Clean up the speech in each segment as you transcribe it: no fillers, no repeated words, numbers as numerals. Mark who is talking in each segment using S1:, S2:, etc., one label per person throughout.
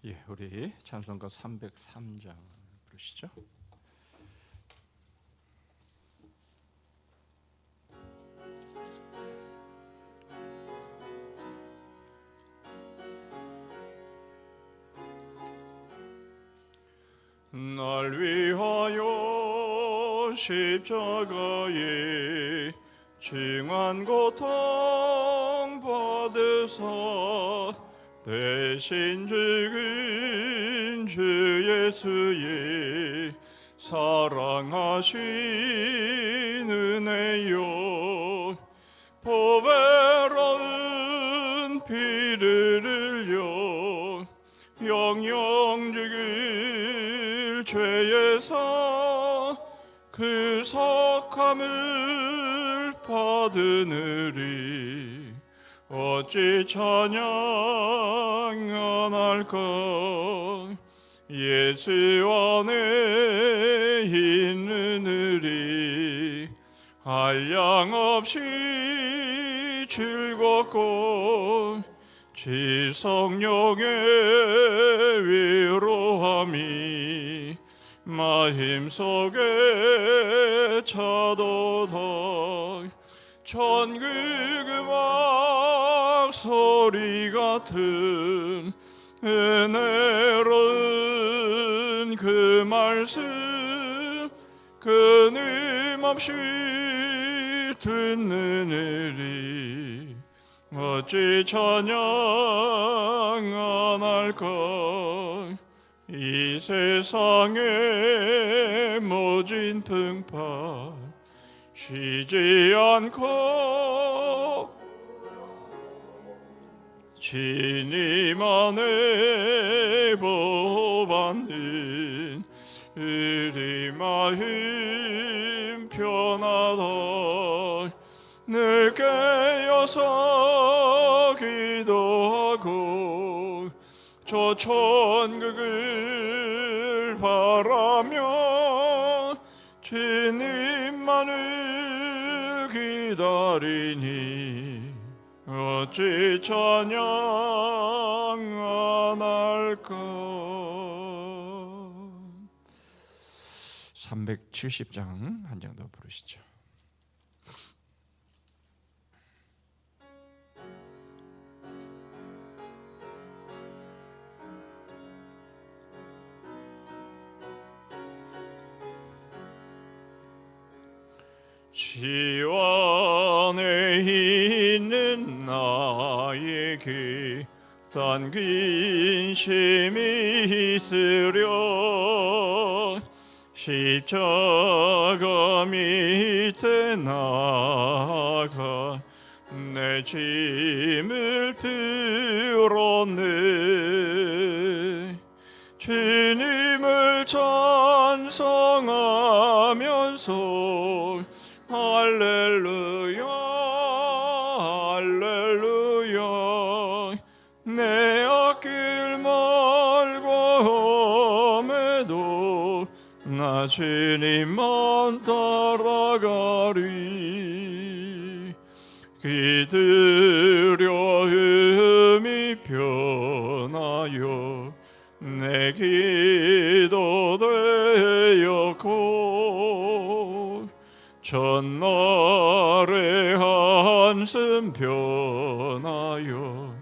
S1: 예, 우리 찬송가 303장 부르시죠. 날 위하여 십자가에 징한 고통 받으사 대신 죽은 주 예수의 사랑하신 은혜요, 보배로운 피를 흘려 영영 죽을 죄에서 그 석함을 받으느리 어찌 찬양 안 할까. 예수 안에 있느니리 한량없이 즐겁고 지성령의 위로함이 마음속에 차도다. 천국 음악 소리 같은 은혜로운 그 말씀 끊임없이 듣느니리 어찌 찬양 안 할까. 이 세상의 모진 풍파 쉬지 않고 주님 안에 보호받는 우리 마음 편하다. 늘 깨어서 기도하고 저 천국을 바라며 주님만을 기다리니 어찌 찬양 안 할까. 370장 한 장 더 부르시죠. 주 안에 있는 나에게 단 근심이 있으려 십자가 밑에 나가 내 짐을 풀었네. 주님을 찬송하면서 할렐루야 할렐루야. 내 앞길 멀고 험해도 나 주님만 따라가리. 기들여 음이 변하여 내 기도 되었고 전날의 한숨 변하여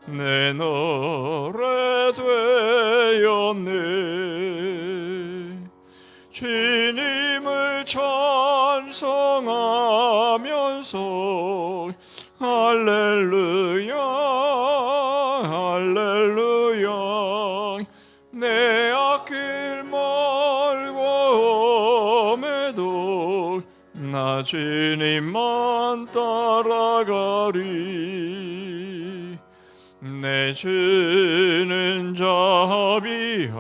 S1: 내 노래 되었네. 주님을 찬송하면서 할렐루야 할렐루야. 내 앞길 멀고 험해도 나 주님만 따라가리. 내 주는 자비하셔서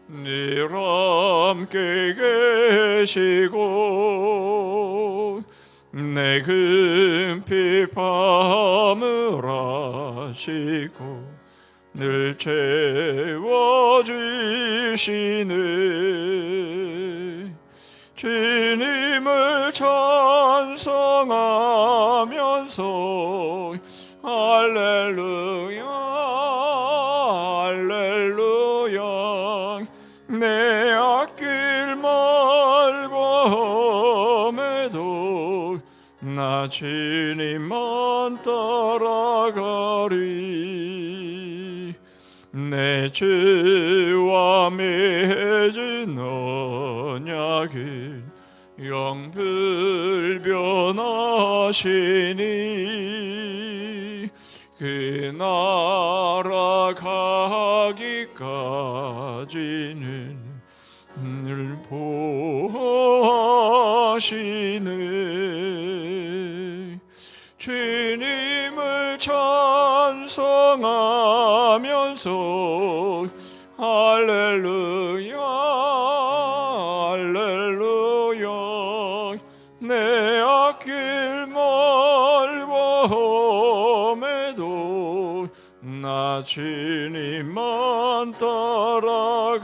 S1: 늘 함께 계시고 내 금피 파물하시고 늘 채워주시네. 주님을 찬송하면서 할렐루야 나 주님만 따라가리. 내 죄와 맺은 언약은 영불변하시니 그 나라 가기까지는 늘 보호하시네. 주님을 찬송하면서 할렐루야 할렐루야 내 앞길 멀범해도 나 주님만 따라가리.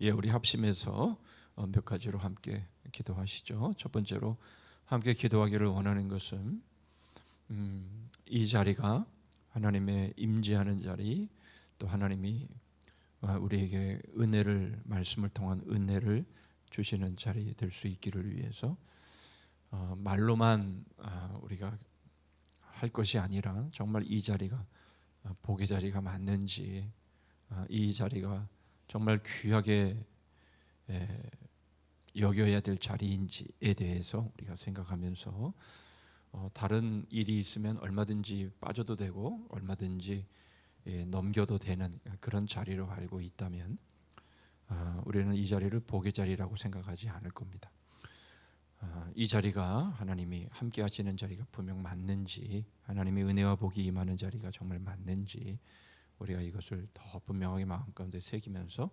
S1: 예, 우리 합심해서 몇 가지로 함께 기도하시죠. 첫 번째로 함께 기도하기를 원하는 것은 이 자리가 하나님의 임재하는 자리, 또 하나님이 우리에게 은혜를, 말씀을 통한 은혜를 주시는 자리 될 수 있기를 위해서 말로만 우리가 할 것이 아니라 정말 이 자리가 복의 자리가 맞는지, 이 자리가 정말 귀하게 여겨야 될 자리인지에 대해서 우리가 생각하면서 다른 일이 있으면 얼마든지 빠져도 되고 얼마든지 넘겨도 되는 그런 자리로 알고 있다면 우리는 이 자리를 복의 자리라고 생각하지 않을 겁니다. 이 자리가 하나님이 함께 하시는 자리가 분명 맞는지, 하나님의 은혜와 복이 임하는 자리가 정말 맞는지 우리가 이것을 더 분명하게 마음 가운데 새기면서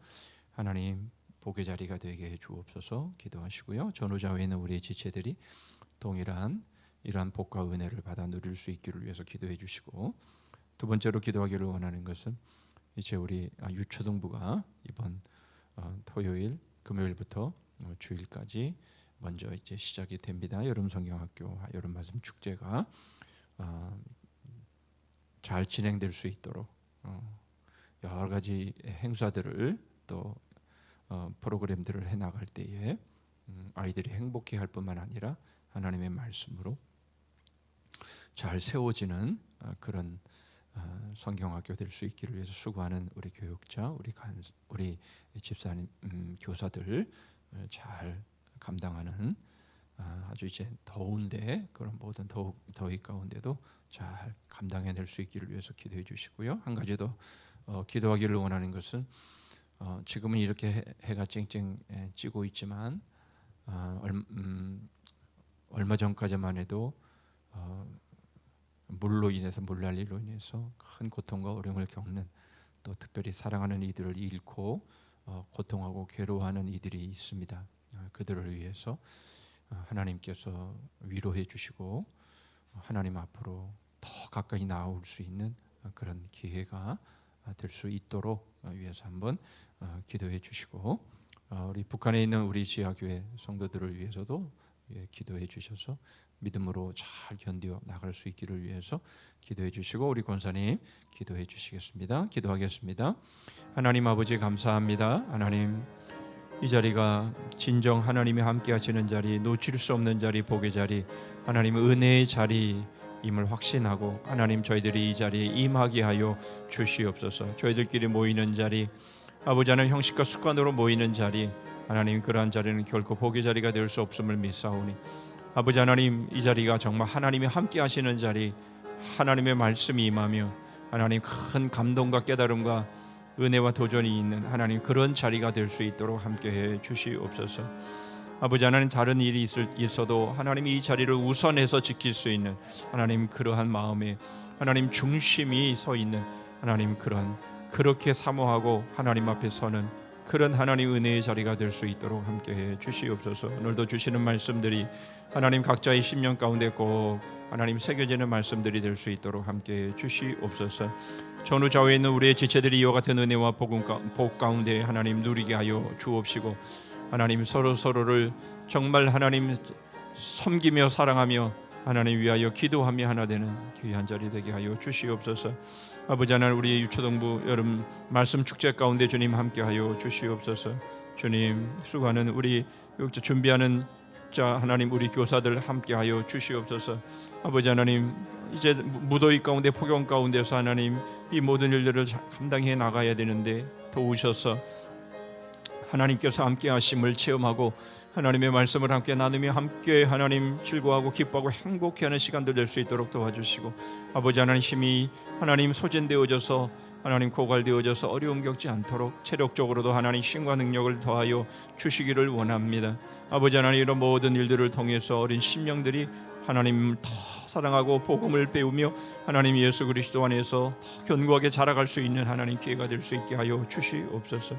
S1: 하나님 복의 자리가 되게 해 주옵소서 기도하시고요. 전후좌우에 있는 우리의 지체들이 동일한 이러한 복과 은혜를 받아 누릴 수 있기를 위해서 기도해 주시고, 두 번째로 기도하기를 원하는 것은 이제 우리 유초등부가 이번 토요일, 금요일부터 주일까지 먼저 이제 시작이 됩니다. 여름 성경학교 여름 말씀 축제가 잘 진행될 수 있도록 여러 가지 행사들을 또 프로그램들을 해 나갈 때에 아이들이 행복해할 뿐만 아니라 하나님의 말씀으로 잘 세워지는 그런 성경학교 될 수 있기를 위해서 수고하는 우리 교육자, 우리 집사님, 교사들 잘 감당하는 아주 이제 더운데 그런 모든 더위 가운데도 잘 감당해낼 수 있기를 위해서 기도해 주시고요. 한 가지 더 기도하기를 원하는 것은 지금은 이렇게 해가 쨍쨍 찌고 있지만 얼마 전까지만 해도 물난리로 인해서 큰 고통과 어려움을 겪는, 또 특별히 사랑하는 이들을 잃고 고통하고 괴로워하는 이들이 있습니다. 그들을 위해서 하나님께서 위로해 주시고 하나님 앞으로 더 가까이 나올 수 있는 그런 기회가 될 수 있도록 위해서 한번 기도해 주시고, 우리 북한에 있는 우리 지하교회 성도들을 위해서도 기도해 주셔서 믿음으로 잘 견디어 나갈 수 있기를 위해서 기도해 주시고, 우리 권사님 기도해 주시겠습니다. 기도하겠습니다. 하나님 아버지 감사합니다. 하나님, 이 자리가 진정 하나님이 함께 하시는 자리, 놓칠 수 없는 자리, 복의 자리, 하나님 은혜의 자리임을 확신하고 하나님 저희들이 이 자리에 임하게 하여 주시옵소서. 저희들끼리 모이는 자리, 아버지 하나님 형식과 습관으로 모이는 자리, 하나님 그러한 자리는 결코 복의 자리가 될 수 없음을 믿사오니 아버지 하나님, 이 자리가 정말 하나님이 함께 하시는 자리, 하나님의 말씀이 임하며 하나님 큰 감동과 깨달음과 은혜와 도전이 있는 하나님 그런 자리가 될 수 있도록 함께해 주시옵소서. 아버지 하나님, 다른 일이 있어도 하나님이 이 자리를 우선해서 지킬 수 있는 하나님 그러한 마음에 하나님 중심이 서 있는 하나님 그렇게 사모하고 하나님 앞에 서는 그런 하나님 은혜의 자리가 될 수 있도록 함께해 주시옵소서. 오늘도 주시는 말씀들이 하나님 각자의 심령 가운데 꼭 하나님 새겨지는 말씀들이 될 수 있도록 함께해 주시옵소서. 전후좌우에 있는 우리의 지체들이 이와 같은 은혜와 복 가운데 하나님 누리게 하여 주옵시고, 하나님 서로를 정말 하나님 섬기며 사랑하며 하나님 위하여 기도하며 하나 되는 귀한 자리 되게 하여 주시옵소서. 아버지 하나님, 우리의 유초등부 여름 말씀 축제 가운데 주님 함께하여 주시옵소서. 주님, 수고하는 우리 준비하는 자 하나님, 우리 교사들 함께하여 주시옵소서. 아버지 하나님, 이제 무더위 가운데 폭염 가운데서 하나님 이 모든 일들을 감당해 나가야 되는데 도우셔서 하나님께서 함께하심을 체험하고 하나님의 말씀을 함께 나누며 함께 하나님 즐거워하고 기뻐하고 행복해하는 시간들 될 수 있도록 도와주시고, 아버지 하나님 힘이 하나님 소진되어져서 하나님 고갈되어져서 어려움 겪지 않도록 체력적으로도 하나님 힘과 능력을 더하여 주시기를 원합니다. 아버지 하나님, 이런 모든 일들을 통해서 어린 심령들이 하나님 더 사랑하고 복음을 배우며 하나님 예수 그리스도 안에서 더 견고하게 자라갈 수 있는 하나님 기회가 될 수 있게 하여 주시옵소서.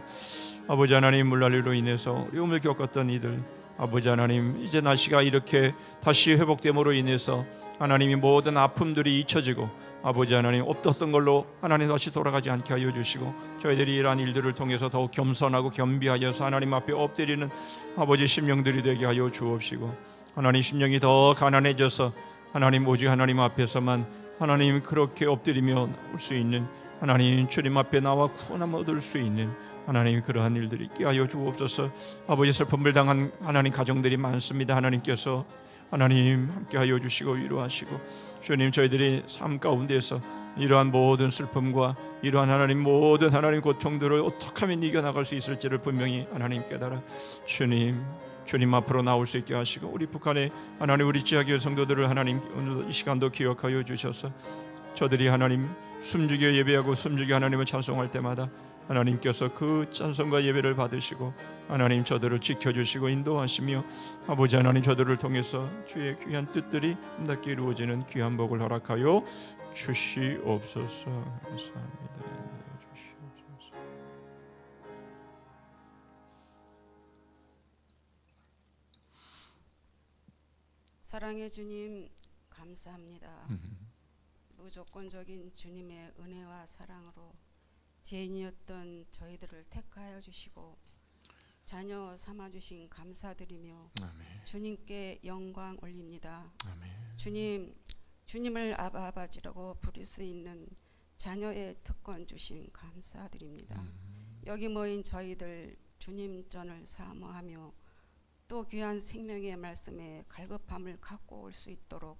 S1: 아버지 하나님, 물난리로 인해서 어려움을 겪었던 이들, 아버지 하나님, 이제 날씨가 이렇게 다시 회복됨으로 인해서 하나님이 모든 아픔들이 잊혀지고 아버지 하나님 없었던 걸로 하나님 다시 돌아가지 않게 하여 주시고, 저희들이 이러한 일들을 통해서 더욱 겸손하고 겸비하여서 하나님 앞에 엎드리는 아버지 심령들이 되게 하여 주옵시고, 하나님 심령이 더 가난해져서 하나님 오직 하나님 앞에서만 하나님 그렇게 엎드리며 올 수 있는, 하나님 주님 앞에 나와 구원함 얻을 수 있는 하나님 그러한 일들이 있게 하여 주옵소서. 아버지, 슬픔을 당한 하나님 가정들이 많습니다. 하나님께서 하나님 함께하여 주시고 위로하시고, 주님 저희들이 삶 가운데서 이러한 모든 슬픔과 이러한 하나님 모든 하나님 고통들을 어떻게 하면 이겨나갈 수 있을지를 분명히 하나님 깨달아 주님 앞으로 나올 수 있게 하시고, 우리 북한의 하나님 우리 지하교회 성도들을 하나님 오늘 이 시간도 기억하여 주셔서 저들이 하나님 숨죽여 예배하고 숨죽여 하나님을 찬송할 때마다 하나님께서 그 찬송과 예배를 받으시고 하나님 저들을 지켜주시고 인도하시며 아버지 하나님 저들을 통해서 주의 귀한 뜻들이 아름답게 이루어지는 귀한 복을 허락하여 주시옵소서. 감사합니다. 주시옵소서.
S2: 사랑의 주님, 감사합니다. 무조건적인 주님의 은혜와 사랑으로 죄인이었던 저희들을 택하여 주시고 자녀 삼아주신 감사드리며
S1: 아멘.
S2: 주님께 영광 올립니다.
S1: 아멘.
S2: 주님을 아버지라고 부를 수 있는 자녀의 특권 주신 감사드립니다. 여기 모인 저희들 주님 전을 사모하며 또 귀한 생명의 말씀에 갈급함을 갖고 올 수 있도록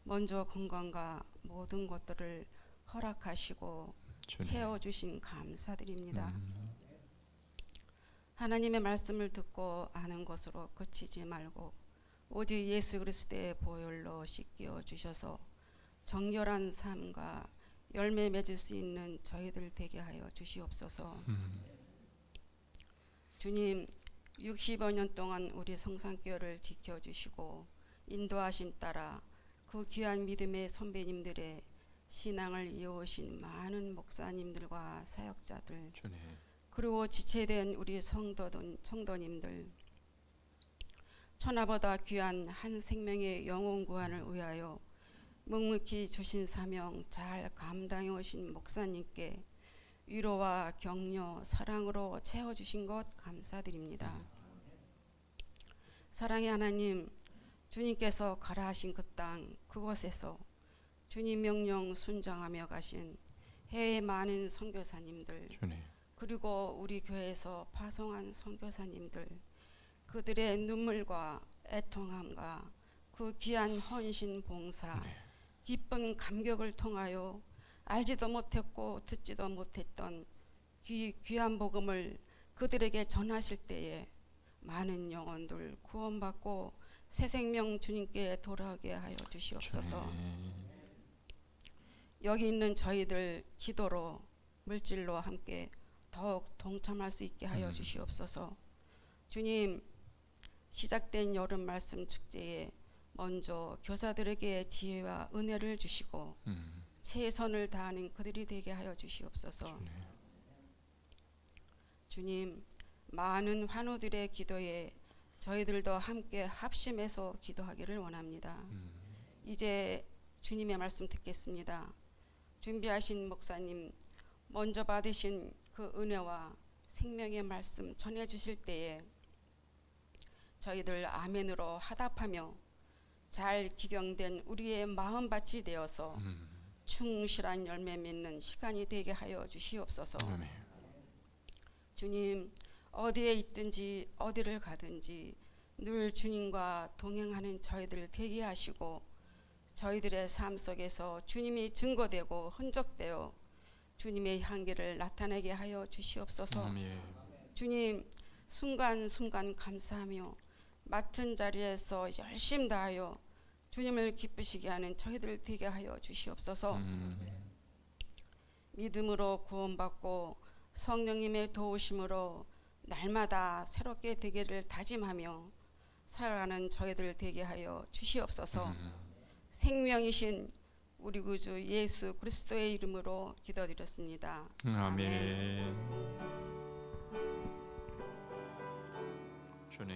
S2: 먼저 건강과 모든 것들을 허락하시고 채워주신 감사드립니다. 하나님의 말씀을 듣고 아는 것으로 그치지 말고 오직 예수 그리스도의 보혈로 씻겨 주셔서 정결한 삶과 열매 맺을 수 있는 저희들 되게 하여 주시옵소서. 주님, 60여 년 동안 우리 성산교회를 지켜주시고 인도하심 따라 그 귀한 믿음의 선배님들의 신앙을 이어오신 많은 목사님들과 사역자들, 그리고 지체된 우리 성도님들, 천하보다 귀한 한 생명의 영혼 구원을 위하여 묵묵히 주신 사명 잘 감당해 오신 목사님께 위로와 격려, 사랑으로 채워주신 것 감사드립니다. 사랑의 하나님, 주님께서 가라 하신 그 땅 그곳에서 주님 명령 순종하며 가신 해외 많은 선교사님들, 그리고 우리 교회에서 파송한 선교사님들, 그들의 눈물과 애통함과 그 귀한 헌신 봉사, 기쁜 감격을 통하여 알지도 못했고 듣지도 못했던 귀한 복음을 그들에게 전하실 때에 많은 영혼들 구원받고 새 생명 주님께 돌아오게 하여 주시옵소서. 여기 있는 저희들 기도로 물질로 함께 더욱 동참할 수 있게 하여 주시옵소서. 주님, 시작된 여름 말씀 축제에 먼저 교사들에게 지혜와 은혜를 주시고 최선을 다하는 그들이 되게 하여 주시옵소서. 주님, 많은 환우들의 기도에 저희들도 함께 합심해서 기도하기를 원합니다. 이제 주님의 말씀 듣겠습니다. 준비하신 목사님, 먼저 받으신 그 은혜와 생명의 말씀 전해주실 때에 저희들 아멘으로 화답하며 잘 기경된 우리의 마음밭이 되어서 충실한 열매 맺는 시간이 되게 하여 주시옵소서. 주님, 어디에 있든지 어디를 가든지 늘 주님과 동행하는 저희들을 되게 하시고 저희들의 삶 속에서 주님이 증거되고 흔적되어 주님의 향기를 나타내게 하여 주시옵소서. 주님, 순간순간 감사하며 맡은 자리에서 열심 다하여 주님을 기쁘시게 하는 저희들 되게 하여 주시옵소서. 믿음으로 구원받고 성령님의 도우심으로 날마다 새롭게 되기를 다짐하며 살아가는 저희들 되게 하여 주시옵소서. 생명이신 우리 구주 예수 그리스도의 이름으로 기도드렸습니다.
S1: 아멘. 주님.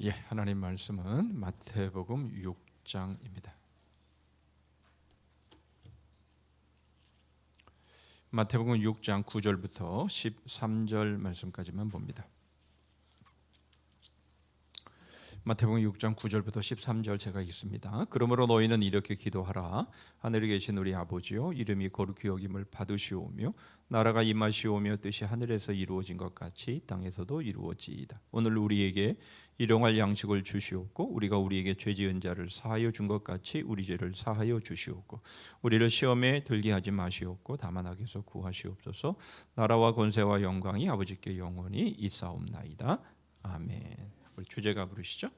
S1: 예, 하나님 말씀은 마태복음 6장입니다. 마태복음 6장 9절부터 13절 말씀까지만 봅니다. 마태복음 6장 9절부터 13절 제가 읽습니다. 그러므로 너희는 이렇게 기도하라. 하늘에 계신 우리 아버지요, 이름이 거룩히 여김을 받으시오며 나라가 임하시오며 뜻이 하늘에서 이루어진 것 같이 땅에서도 이루어지이다. 오늘 우리에게 일용할 양식을 주시옵고 우리가 우리에게 죄 지은 자를 사하여 준 것 같이 우리 죄를 사하여 주시옵고 우리를 시험에 들게 하지 마시옵고 다만 악에서 구하시옵소서. 나라와 권세와 영광이 아버지께 영원히 있사옵나이다. 아멘. 우리 주제가 부르시죠?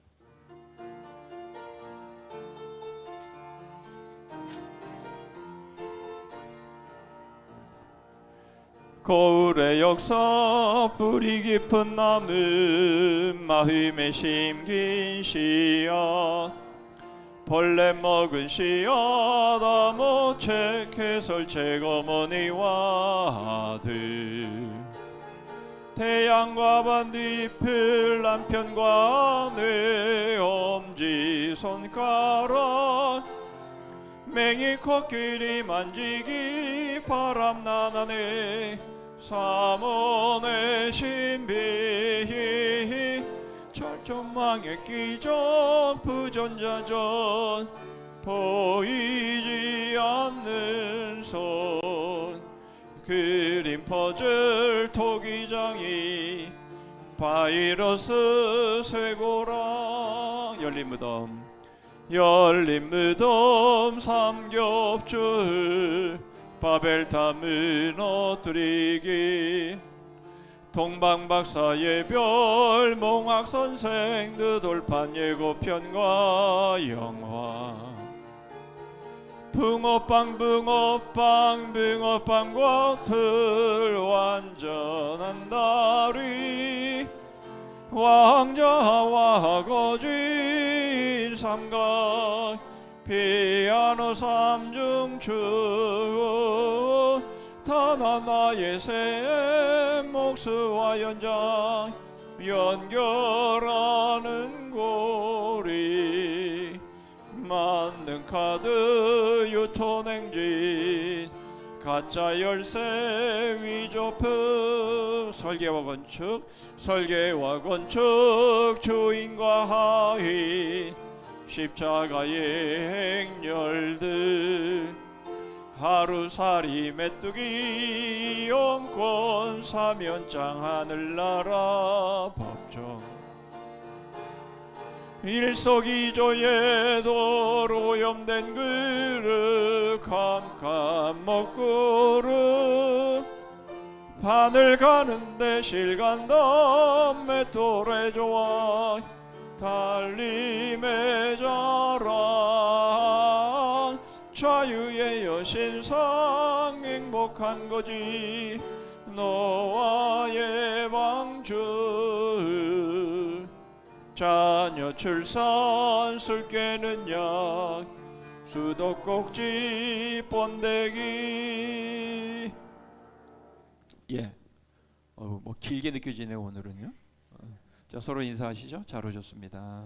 S3: 거울의 역사 뿌리 깊은 나무 마음에 심긴 씨앗 벌레 먹은 씨앗 아모체 개설 제거머니와 아들 태양과 반딧불 남편과 내 엄지손가락 맹이 코끼리 만지기 바람나나네 삼원의 신비 철조망의 기적 부전자전 보이지 않는 손 그림 퍼즐 토기장이 바이러스 쇠고랑 열린 무덤 삼겹줄 바벨탑 무너뜨리기 동방박사의 별 몽학선생 느돌판 예고편과 영화 붕어빵과 틀 완전한 다리 왕자와 거진 삼각 피아노 삼중축 타나나의 새 목수와 연장 연결하는 고리 만능카드 유토냉진 가짜 열쇠 위조품 설계와 건축 주인과 하인 십자가의 행렬들 하루살이 메뚜기 영권 사면장 하늘나라 법정 일석이조의 도로 염된 그릇 캄캄 먹구름 바늘 가는데 실간담 메토레 좋아 달림의 자랑 자유의 여신상 행복한 거지 노아의 방주 자녀 출산 술 깨는 약 수도꼭지 번데기 뭐 길게 느껴지네요 오늘은요. 자 서로 인사하시죠. 잘 오셨습니다.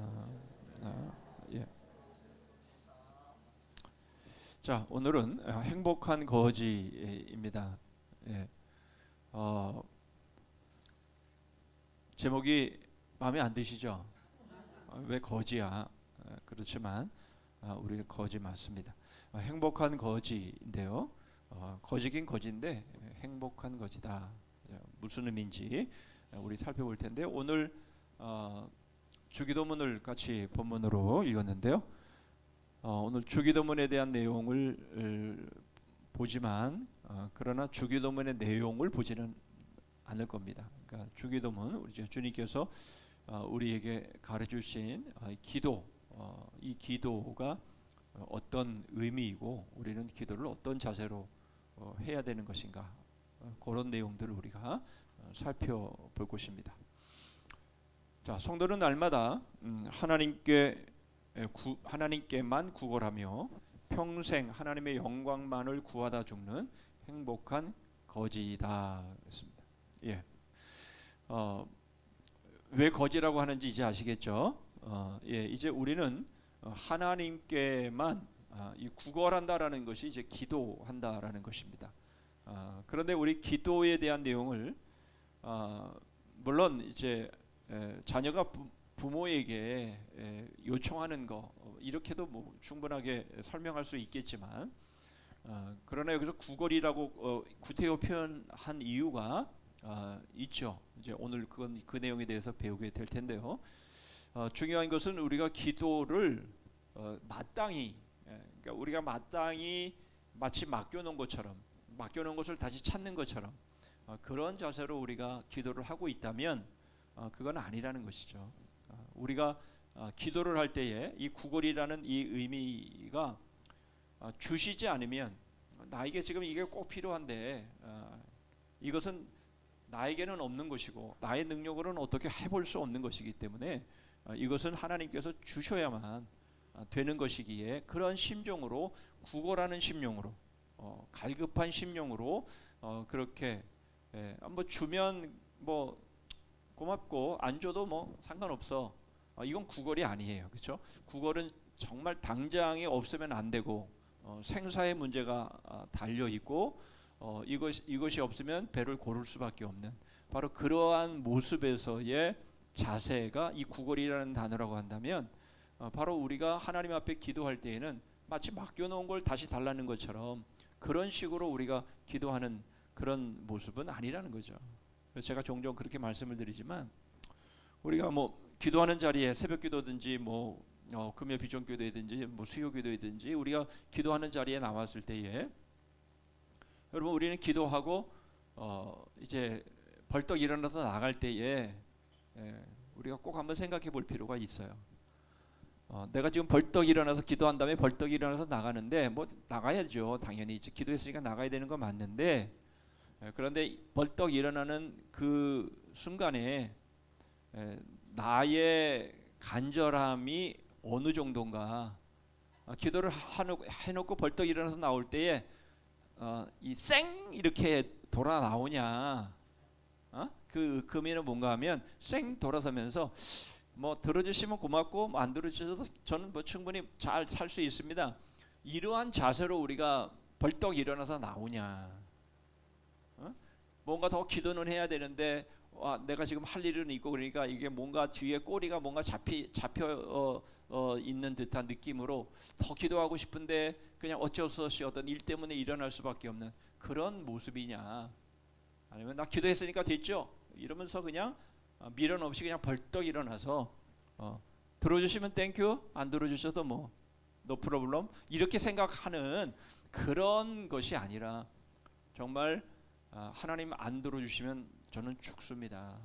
S3: 자, 오늘은 행복한 거지입니다. 예. 제목이 마음에 안 드시죠? 왜 거지야? 그렇지만 우리 거지 맞습니다. 행복한 거지인데요. 거지긴 거지인데 행복한 거지다. 무슨 의미인지 우리 살펴볼 텐데 오늘 주기도문을 같이 본문으로 읽었는데요. 오늘 주기도문에 대한 내용을 보지만 그러나 주기도문의 내용을 보지는 않을 겁니다. 그러니까 주기도문 우리 주님께서 우리에게 가르쳐주신 기도, 이 기도가 어떤 의미이고 우리는 기도를 어떤 자세로 해야 되는 것인가, 그런 내용들을 우리가 살펴볼 것입니다. 자, 성도는 날마다 하나님께만 구걸하며 평생 하나님의 영광만을 구하다 죽는 행복한 거지이다 했습니다. 예. 왜 거지라고 하는지 이제 아시겠죠? 예, 이제 우리는 하나님께만 이 구걸한다라는 것이 이제 기도한다라는 것입니다. 그런데 우리 기도에 대한 내용을 물론 이제 자녀가 부모에게 요청하는 거 이렇게도 뭐 충분하게 설명할 수 있겠지만 그러나 여기서 구걸이라고 구태여 표현한 이유가 있죠. 이제 오늘 그 내용에 대해서 배우게 될 텐데요. 중요한 것은 우리가 기도를 마땅히, 그러니까 우리가 마땅히 마치 맡겨놓은 것처럼, 맡겨놓은 것을 다시 찾는 것처럼 그런 자세로 우리가 기도를 하고 있다면 그건 아니라는 것이죠. 우리가 기도를 할 때에 이 구걸이라는 이 의미가 주시지 않으면 나에게 지금 이게 꼭 필요한데 이것은 나에게는 없는 것이고 나의 능력으로는 어떻게 해볼 수 없는 것이기 때문에 이것은 하나님께서 주셔야만 되는 것이기에 그런 심정으로 구걸하는 심령으로 갈급한 심령으로 그렇게 뭐 주면 뭐 고맙고 안 줘도 뭐 상관없어. 이건 구걸이 아니에요. 그렇죠? 구걸은 정말 당장에 없으면 안 되고 생사의 문제가 달려 있고 이것이 없으면 배를 고를 수밖에 없는 바로 그러한 모습에서의 자세가 이 구걸이라는 단어라고 한다면 바로 우리가 하나님 앞에 기도할 때에는 마치 맡겨놓은 걸 다시 달라는 것처럼 그런 식으로 우리가 기도하는 그런 모습은 아니라는 거죠. 그래서 제가 종종 그렇게 말씀을 드리지만 우리가 뭐 기도하는 자리에 새벽기도든지 뭐 금요 비전기도든지 뭐 수요기도든지 우리가 기도하는 자리에 나왔을 때에 여러분 우리는 기도하고 이제 벌떡 일어나서 나갈 때에 우리가 꼭 한번 생각해 볼 필요가 있어요. 내가 지금 벌떡 일어나서 기도한 다음에 벌떡 일어나서 나가는데 뭐 나가야죠. 당연히 기도했으니까 나가야 되는 건 맞는데 그런데 벌떡 일어나는 그 순간에 나의 간절함이 어느 정도인가 기도를 해놓고 벌떡 일어나서 나올 때에 이 쌩 이렇게 돌아 나오냐 그 의미는 뭔가 하면 쌩 돌아서면서 뭐 들어주시면 고맙고 뭐 안 들어주셔도 저는 뭐 충분히 잘 살 수 있습니다. 이러한 자세로 우리가 벌떡 일어나서 나오냐 뭔가 더 기도는 해야 되는데 내가 지금 할 일은 있고 그러니까 이게 뭔가 뒤에 꼬리가 뭔가 잡혀 있는 듯한 느낌으로 더 기도하고 싶은데 그냥 어쩔 수 없이 어떤 일 때문에 일어날 수밖에 없는 그런 모습이냐 아니면 나 기도했으니까 됐죠 이러면서 그냥 미련 없이 그냥 벌떡 일어나서 들어주시면 땡큐 안 들어주셔도 뭐 노 프로블럼 이렇게 생각하는 그런 것이 아니라 정말 하나님 안 들어주시면 저는 죽습니다.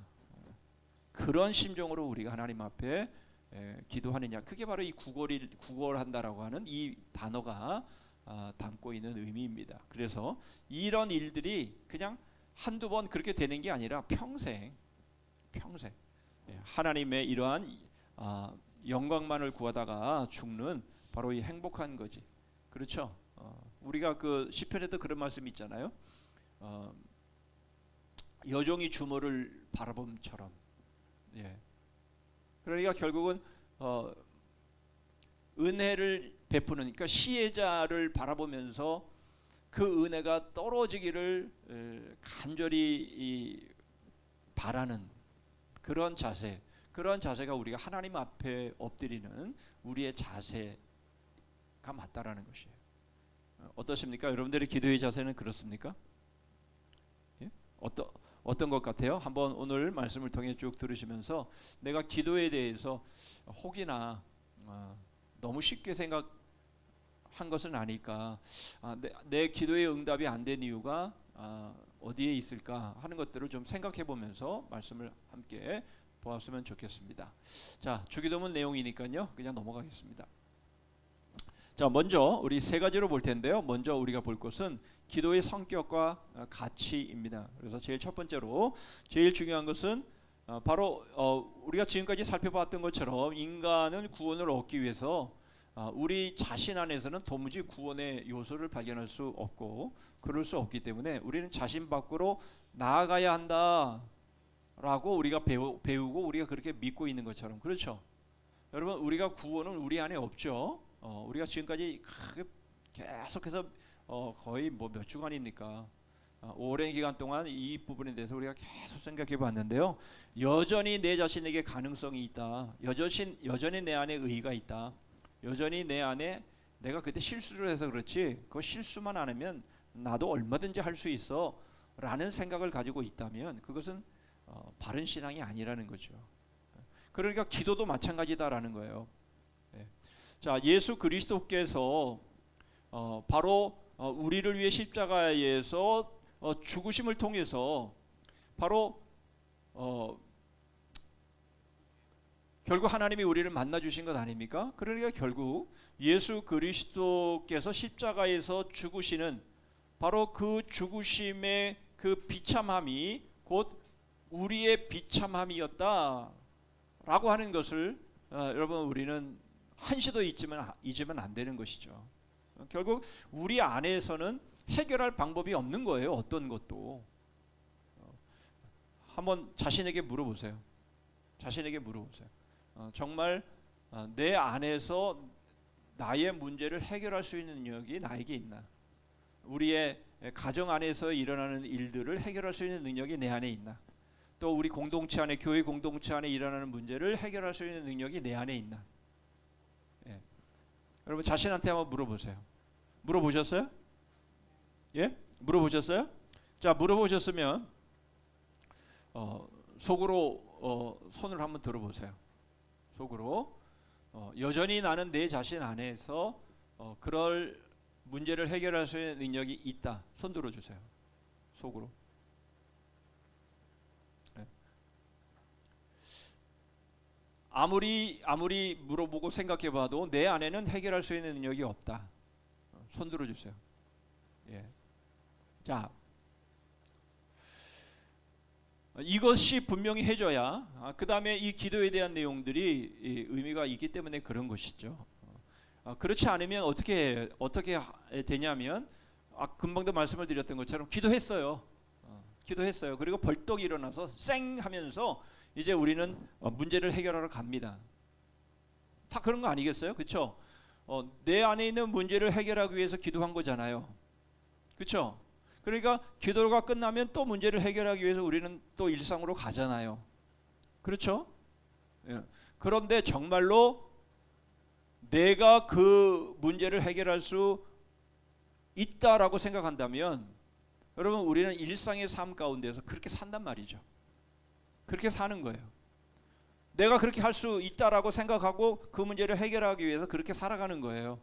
S3: 그런 심정으로 우리가 하나님 앞에 기도하느냐 그게 바로 이 구걸한다라고 하는 이 단어가 담고 있는 의미입니다. 그래서 이런 일들이 그냥 한두 번 그렇게 되는 게 아니라 평생 하나님의 이러한 영광만을 구하다가 죽는 바로 이 행복한 거지. 그렇죠? 우리가 그 시편에도 그런 말씀이 있잖아요. 여종이 주모를 바라봄처럼. 예. 그러니까 결국은 은혜를 베푸는, 그러니까 시혜자를 바라보면서 그 은혜가 떨어지기를 간절히 바라는 그런 자세, 그런 자세가 우리가 하나님 앞에 엎드리는 우리의 자세가 맞다라는 것이에요. 어떻습니까? 여러분들의 기도의 자세는 그렇습니까? 예? 어떤 것 같아요? 한번 오늘 말씀을 통해 쭉 들으시면서 내가 기도에 대해서 혹이나 너무 쉽게 생각한 것은 아닐까, 내 기도의 응답이 안 된 이유가 어디에 있을까 하는 것들을 좀 생각해 보면서 말씀을 함께 보았으면 좋겠습니다. 자, 주기도문 내용이니까요, 그냥 넘어가겠습니다. 자, 먼저 우리 세 가지로 볼 텐데요. 먼저 우리가 볼 것은 기도의 성격과 가치입니다. 그래서 제일 첫 번째로 제일 중요한 것은 바로 우리가 지금까지 살펴봤던 것처럼 인간은 구원을 얻기 위해서 우리 자신 안에서는 도무지 구원의 요소를 발견할 수 없고 그럴 수 없기 때문에 우리는 자신 밖으로 나아가야 한다라고 우리가 배우고 우리가 그렇게 믿고 있는 것처럼, 그렇죠? 여러분, 우리가 구원은 우리 안에 없죠. 우리가 지금까지 계속해서 거의 뭐 몇 주간입니까? 오랜 기간 동안 이 부분에 대해서 우리가 계속 생각해 봤는데요. 여전히 내 자신에게 가능성이 있다. 여전히 내 안에 의의가 있다. 여전히 내 안에 내가 그때 실수를 해서 그렇지 그 실수만 안 하면 나도 얼마든지 할 수 있어 라는 생각을 가지고 있다면 그것은 바른 신앙이 아니라는 거죠. 그러니까 기도도 마찬가지다라는 거예요. 자, 예수 그리스도께서 바로 우리를 위해 십자가에서 죽으심을 통해서 바로 결국 하나님이 우리를 만나 주신 것 아닙니까? 그러니까 결국 예수 그리스도께서 십자가에서 죽으시는 바로 그 죽으심의 그 비참함이 곧 우리의 비참함이었다라고 하는 것을 여러분, 우리는 한시도 잊으면 안 되는 것이죠. 결국 우리 안에서는 해결할 방법이 없는 거예요. 어떤 것도. 한번 자신에게 물어보세요. 자신에게 물어보세요. 정말 내 안에서 나의 문제를 해결할 수 있는 능력이 나에게 있나? 우리의 가정 안에서 일어나는 일들을 해결할 수 있는 능력이 내 안에 있나? 또 우리 공동체 안에, 교회 공동체 안에 일어나는 문제를 해결할 수 있는 능력이 내 안에 있나? 예. 여러분, 자신한테 한번 물어보세요. 물어보셨어요? 예? 물어보셨어요? 자, 물어보셨으면 속으로 손을 한번 들어보세요. 속으로 여전히 나는 내 자신 안에서 그럴 문제를 해결할 수 있는 능력이 있다. 손 들어주세요. 속으로. 네. 아무리 물어보고 생각해봐도 내 안에는 해결할 수 있는 능력이 없다. 손 들어주세요. 예. 자, 이것이 분명히 해줘야 그 다음에 이 기도에 대한 내용들이 의미가 있기 때문에 그런 것이죠. 그렇지 않으면 어떻게 되냐면 금방도 말씀을 드렸던 것처럼 기도했어요. 그리고 벌떡 일어나서 쌩 하면서 이제 우리는 문제를 해결하러 갑니다. 다 그런 거 아니겠어요? 그렇죠? 내 안에 있는 문제를 해결하기 위해서 기도한 거잖아요. 그렇죠? 그러니까 기도가 끝나면 또 문제를 해결하기 위해서 우리는 또 일상으로 가잖아요. 그렇죠? 예. 그런데 정말로 내가 그 문제를 해결할 수 있다라고 생각한다면 여러분, 우리는 일상의 삶 가운데서 그렇게 산단 말이죠. 그렇게 사는 거예요. 내가 그렇게 할 수 있다라고 생각하고 그 문제를 해결하기 위해서 그렇게 살아가는 거예요.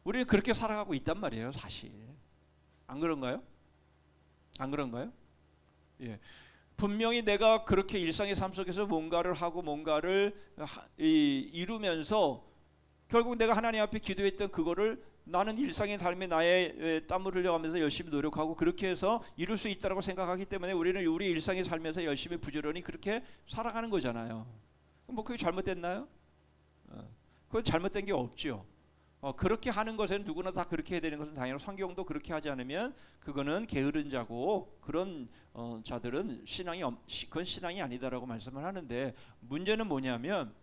S3: 우리는 그렇게 살아가고 있단 말이에요, 사실. 안 그런가요? 안 그런가요? 예. 분명히 내가 그렇게 일상의 삶 속에서 뭔가를 하고 뭔가를 이루면서 결국 내가 하나님 앞에 기도했던 그거를 나는 일상의 삶에 나의 땀을 흘려가면서 열심히 노력하고 그렇게 해서 이룰 수 있다고 생각하기 때문에 우리는 우리 일상의 삶에서 열심히 부지런히 그렇게 살아가는 거잖아요. 뭐 그게 잘못됐나요? 그건 잘못된 게 없죠. 그렇게 하는 것에는 누구나 다 그렇게 해야 되는 것은 당연히 성경도 그렇게 하지 않으면 그거는 게으른 자고 그런 자들은 그건 신앙이 아니다라고 말씀을 하는데, 문제는 뭐냐면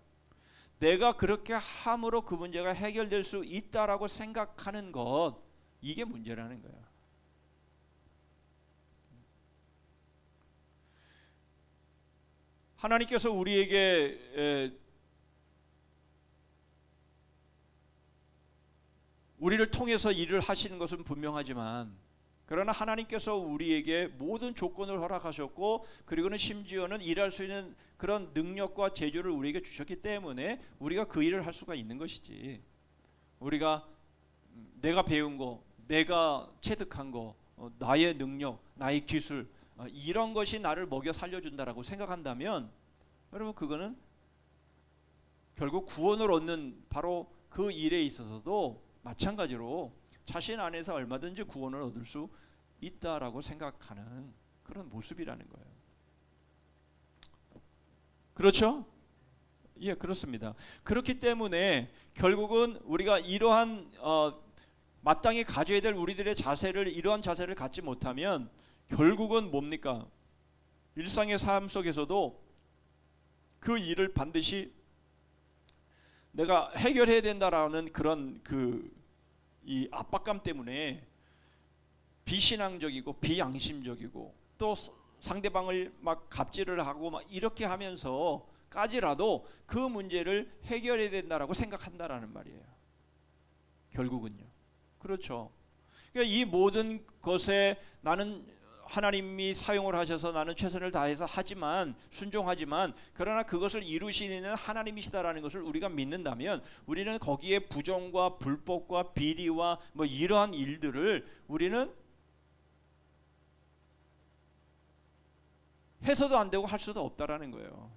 S3: 내가 그렇게 함으로 그 문제가 해결될 수 있다라고 생각하는 것, 이게 문제라는 거예요. 하나님께서 우리에게 우리를 통해서 일을 하시는 것은 분명하지만, 그러나 하나님께서 우리에게 모든 조건을 허락하셨고, 그리고는 심지어는 일할 수 있는 그런 능력과 재주를 우리에게 주셨기 때문에 우리가 그 일을 할 수가 있는 것이지, 우리가 내가 배운 거, 내가 체득한 거, 나의 능력, 나의 기술, 이런 것이 나를 먹여 살려준다라고 생각한다면, 여러분 그거는 결국 구원을 얻는 바로 그 일에 있어서도 마찬가지로 자신 안에서 얼마든지 구원을 얻을 수 있다라고 생각하는 그런 모습이라는 거예요. 그렇죠? 예, 그렇습니다. 그렇기 때문에 결국은 우리가 이러한 마땅히 가져야 될 우리들의 자세를, 이러한 자세를 갖지 못하면 결국은 뭡니까? 일상의 삶 속에서도 그 일을 반드시 내가 해결해야 된다라는 그런 이 압박감 때문에 비신앙적이고 비양심적이고, 또 상대방을 막 갑질을 하고 막 이렇게 하면서까지라도 그 문제를 해결해야 된다라고 생각한다라는 말이에요. 결국은요. 그렇죠. 그러니까 이 모든 것에 나는 하나님이 사용을 하셔서 나는 최선을 다해서 하지만, 순종하지만, 그러나 그것을 이루시는 하나님이시다라는 것을 우리가 믿는다면, 우리는 거기에 부정과 불법과 비리와 뭐 이러한 일들을 우리는 해서도 안 되고 할 수도 없다라는 거예요.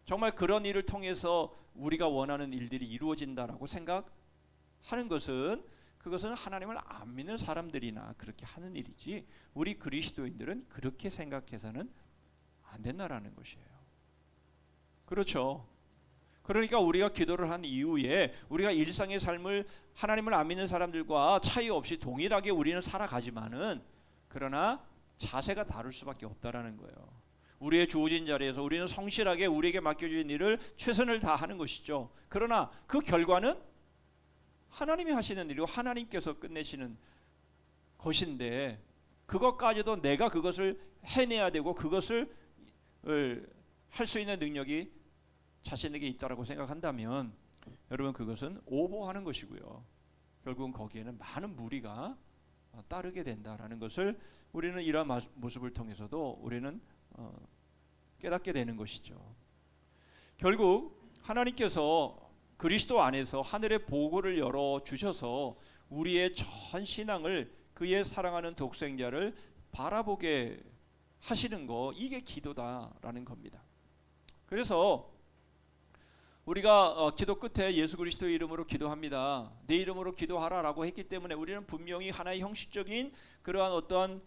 S3: 정말 그런 일을 통해서 우리가 원하는 일들이 이루어진다라고 생각하는 것은, 그것은 하나님을 안 믿는 사람들이나 그렇게 하는 일이지, 우리 그리스도인들은 그렇게 생각해서는 안 된다라는 것이에요. 그렇죠. 그러니까 우리가 기도를 한 이후에 우리가 일상의 삶을 하나님을 안 믿는 사람들과 차이 없이 동일하게 우리는 살아가지만은, 그러나 자세가 다를 수밖에 없다라는 거예요. 우리의 주어진 자리에서 우리는 성실하게 우리에게 맡겨진 일을 최선을 다하는 것이죠. 그러나 그 결과는 하나님이 하시는 일이고 하나님께서 끝내시는 것인데, 그것까지도 내가 그것을 해내야 되고 그것을 할 수 있는 능력이 자신에게 있다라고 생각한다면, 여러분 그것은 오버하는 것이고요. 결국은 거기에는 많은 무리가 따르게 된다라는 것을 우리는 이러한 모습을 통해서도 우리는 깨닫게 되는 것이죠. 결국 하나님께서 그리스도 안에서 하늘의 보고를 열어 주셔서 우리의 전 신앙을 그의 사랑하는 독생자를 바라보게 하시는 거, 이게 기도다라는 겁니다. 그래서 우리가 기도 끝에 예수 그리스도의 이름으로 기도합니다, 내 이름으로 기도하라라고 했기 때문에 우리는 분명히 하나의 형식적인 그러한 어떠한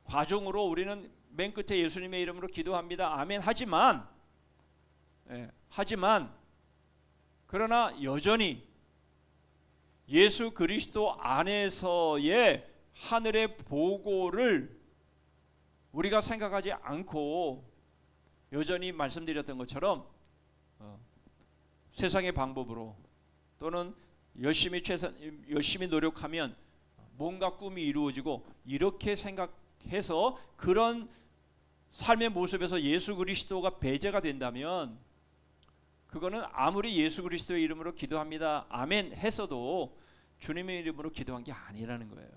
S3: 과정으로 우리는 맨 끝에 예수님의 이름으로 기도합니다, 아멘, 하지만 그러나 여전히 예수 그리스도 안에서의 하늘의 보고를 우리가 생각하지 않고, 여전히 말씀드렸던 것처럼 세상의 방법으로, 또는 열심히 노력하면 뭔가 꿈이 이루어지고, 이렇게 생각해서 그런 삶의 모습에서 예수 그리스도가 배제가 된다면, 그거는 아무리 예수 그리스도의 이름으로 기도합니다, 아멘 했어도 주님의 이름으로 기도한 게 아니라는 거예요.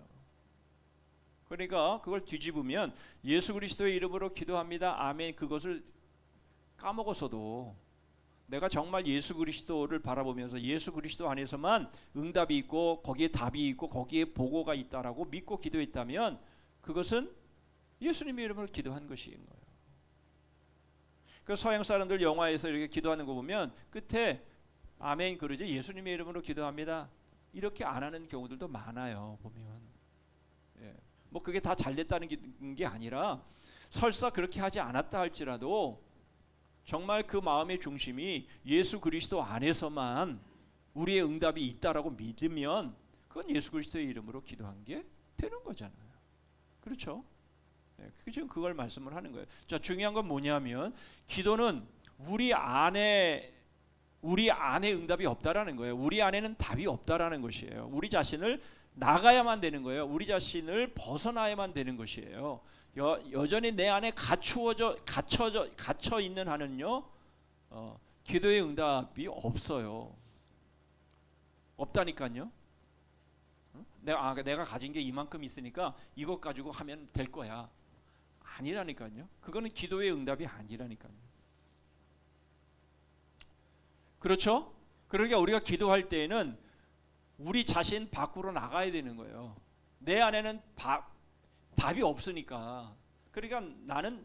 S3: 그러니까 그걸 뒤집으면 예수 그리스도의 이름으로 기도합니다, 아멘, 그것을 까먹었어도 내가 정말 예수 그리스도를 바라보면서 예수 그리스도 안에서만 응답이 있고 거기에 답이 있고 거기에 보고가 있다라고 믿고 기도했다면, 그것은 예수님의 이름으로 기도한 것인 거예요. 그 서양 사람들 영화에서 이렇게 기도하는 거 보면 끝에 아멘 그러지 예수님의 이름으로 기도합니다 이렇게 안 하는 경우들도 많아요. 보면 뭐 그게 다 잘됐다는 게 아니라, 설사 그렇게 하지 않았다 할지라도 정말 그 마음의 중심이 예수 그리스도 안에서만 우리의 응답이 있다라고 믿으면, 그건 예수 그리스도의 이름으로 기도한 게 되는 거잖아요. 그렇죠? 지금 그걸 말씀을 하는 거예요. 자, 중요한 건 뭐냐면, 기도는 우리 안에 응답이 없다라는 거예요. 우리 안에는 답이 없다라는 것이에요. 우리 자신을 나가야만 되는 거예요. 우리 자신을 벗어나야만 되는 것이에요. 여전히 내 안에 갇혀 있는 한은요, 기도의 응답이 없어요. 없다니까요. 내가 가진 게 이만큼 있으니까 이것 가지고 하면 될 거야. 아니라니까요. 그거는 기도의 응답이 아니라니까요. 그렇죠? 그러니까 우리가 기도할 때에는 우리 자신 밖으로 나가야 되는 거예요. 내 안에는 답이 없으니까. 그러니까 나는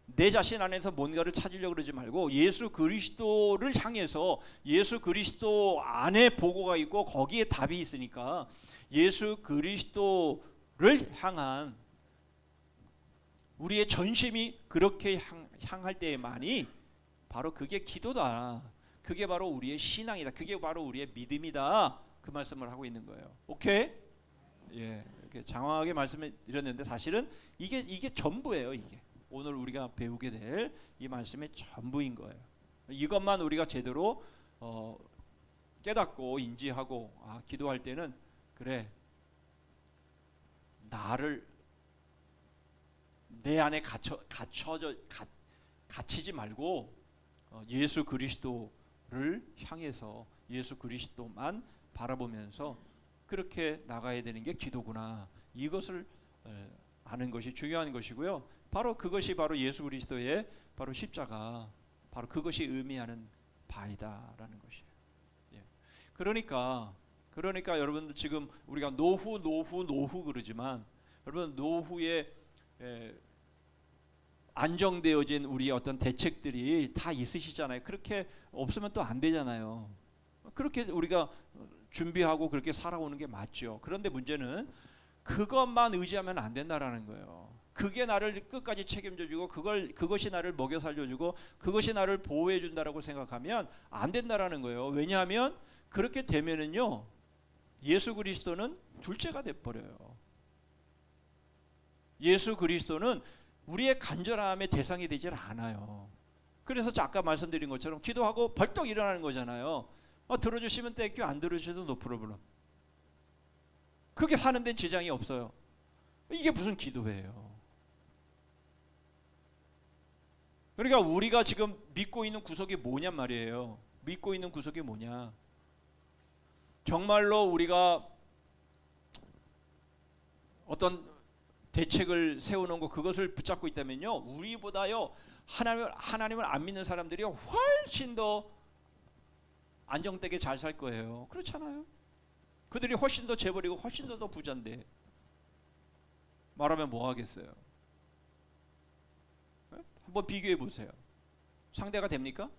S3: 내 자신 안에서 뭔가를 찾으려고 그러지 말고 예수 그리스도를 향해서, 예수 그리스도 안에 보고가 있고 거기에 답이 있으니까 예수 그리스도를 향한 우리의 전심이 그렇게 향할 때만이 바로 그게 기도다. 그게 바로 우리의 신앙이다. 그게 바로 우리의 믿음이다. 그 말씀을 하고 있는 거예요. 오케이? 예, 이렇게 장황하게 말씀을 드렸는데 사실은 이게 전부예요. 이게 오늘 우리가 배우게 될 이 말씀의 전부인 거예요. 이것만 우리가 제대로 깨닫고 인지하고, 기도할 때는 그래, 나를 내 안에 갇히지 말고 예수 그리스도를 향해서 예수 그리스도만 바라보면서 그렇게 나가야 되는 게 기도구나. 이것을 아는 것이 중요한 것이고요. 바로 그것이 바로 예수 그리스도의 바로 십자가, 바로 그것이 의미하는 바이다라는 것이에요. 예. 그러니까 여러분들 지금 우리가 노후 그러지만 여러분 노후에 안정되어진 우리의 어떤 대책들이 다 있으시잖아요. 그렇게 없으면 또 안 되잖아요. 그렇게 우리가 준비하고 그렇게 살아오는 게 맞죠. 그런데 문제는 그것만 의지하면 안 된다라는 거예요. 그게 나를 끝까지 책임져주고 그것이 나를 먹여 살려주고 그것이 나를 보호해 준다라고 생각하면 안 된다라는 거예요. 왜냐하면 그렇게 되면은요, 예수 그리스도는 둘째가 돼 버려요. 예수 그리스도는 우리의 간절함의 대상이 되질 않아요. 그래서 아까 말씀드린 것처럼 기도하고 벌떡 일어나는 거잖아요. 들어주시면 땡큐, 안 들어주셔도 노 프로블럼. 그게 사는 데는 지장이 없어요. 이게 무슨 기도예요? 그러니까 우리가 지금 믿고 있는 구석이 뭐냔 말이에요. 믿고 있는 구석이 뭐냐? 정말로 우리가 어떤 대책을 세워놓은 거, 그것을 붙잡고 있다면요, 우리보다요 하나님을 안 믿는 사람들이 훨씬 더 안정되게 잘 살 거예요. 그렇잖아요. 그들이 훨씬 더 재벌이고 훨씬 더 부자인데 말하면 뭐 하겠어요? 네? 한번 비교해 보세요. 상대가 됩니까?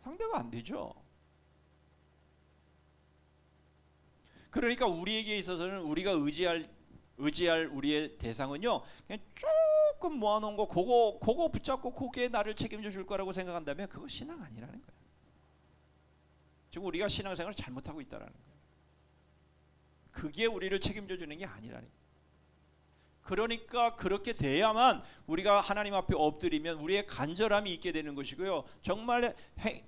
S3: 상대가 안 되죠. 그러니까 우리에게 있어서는 우리가 의지할 우리의 대상은요, 그냥 조금 모아놓은 거, 그거 붙잡고 그게 나를 책임져 줄 거라고 생각한다면 그거 신앙 아니라는 거예요. 지금 우리가 신앙생활을 잘못하고 있다라는 거예요. 그게 우리를 책임져 주는 게 아니라는 거예요. 그러니까 그렇게 돼야만 우리가 하나님 앞에 엎드리면 우리의 간절함이 있게 되는 것이고요. 정말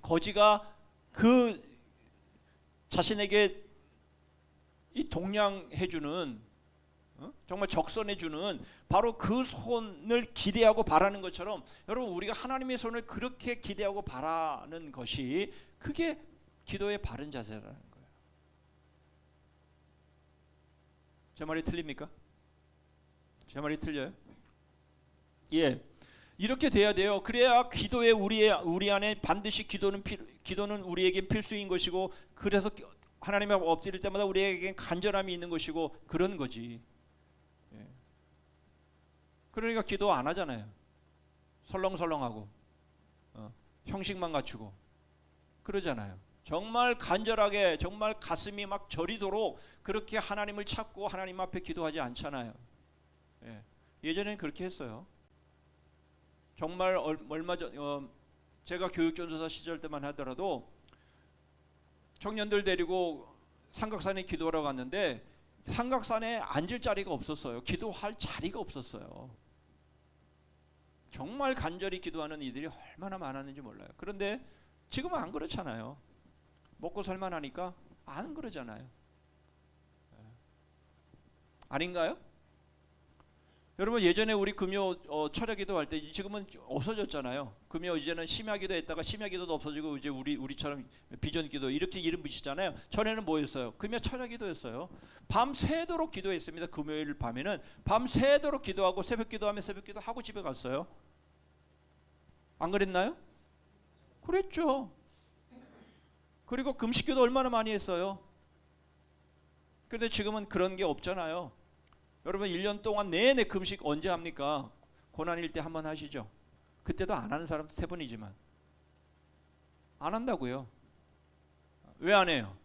S3: 거지가 그 자신에게 이 동량해주는, 정말 적선해주는 바로 그 손을 기대하고 바라는 것처럼, 여러분 우리가 하나님의 손을 그렇게 기대하고 바라는 것이 그게 기도의 바른 자세라는 거예요. 제 말이 틀립니까? 제 말이 틀려요? 예, 이렇게 돼야 돼요. 그래야 기도에 우리 안에 반드시 기도는 우리에게 필수인 것이고, 그래서 하나님 앞에 엎드릴 때마다 우리에게 간절함이 있는 것이고 그런 거지. 예. 그러니까 기도 안 하잖아요. 설렁설렁하고 형식만 갖추고 그러잖아요. 정말 간절하게, 정말 가슴이 막 저리도록 그렇게 하나님을 찾고 하나님 앞에 기도하지 않잖아요. 예. 예전에는 그렇게 했어요. 정말 얼마 전 제가 교육전도사 시절 때만 하더라도 청년들 데리고 삼각산에 기도하러 갔는데 삼각산에 앉을 자리가 없었어요. 기도할 자리가 없었어요. 정말 간절히 기도하는 이들이 얼마나 많았는지 몰라요. 그런데 지금은 안 그렇잖아요. 먹고 살만하니까 안 그러잖아요. 아닌가요? 여러분 예전에 우리 금요 철야 기도할 때 지금은 없어졌잖아요. 금요 이제는 심야 기도했다가 심야 기도도 없어지고 이제 우리처럼 비전 기도 이렇게 이름 붙이잖아요. 전에는 뭐였어요? 금요 철야 기도였어요. 밤 새도록 기도했습니다. 금요일 밤에는 밤 새도록 기도하고 새벽 기도하면 새벽 기도하고 집에 갔어요. 안 그랬나요? 그랬죠. 그리고 금식 기도 얼마나 많이 했어요. 그런데 지금은 그런 게 없잖아요. 여러분 1년 동안 내내 금식 언제 합니까? 고난일 때 한번 하시죠. 그때도 안 하는 사람도 대부분이지만 안 한다고요. 왜 안 해요?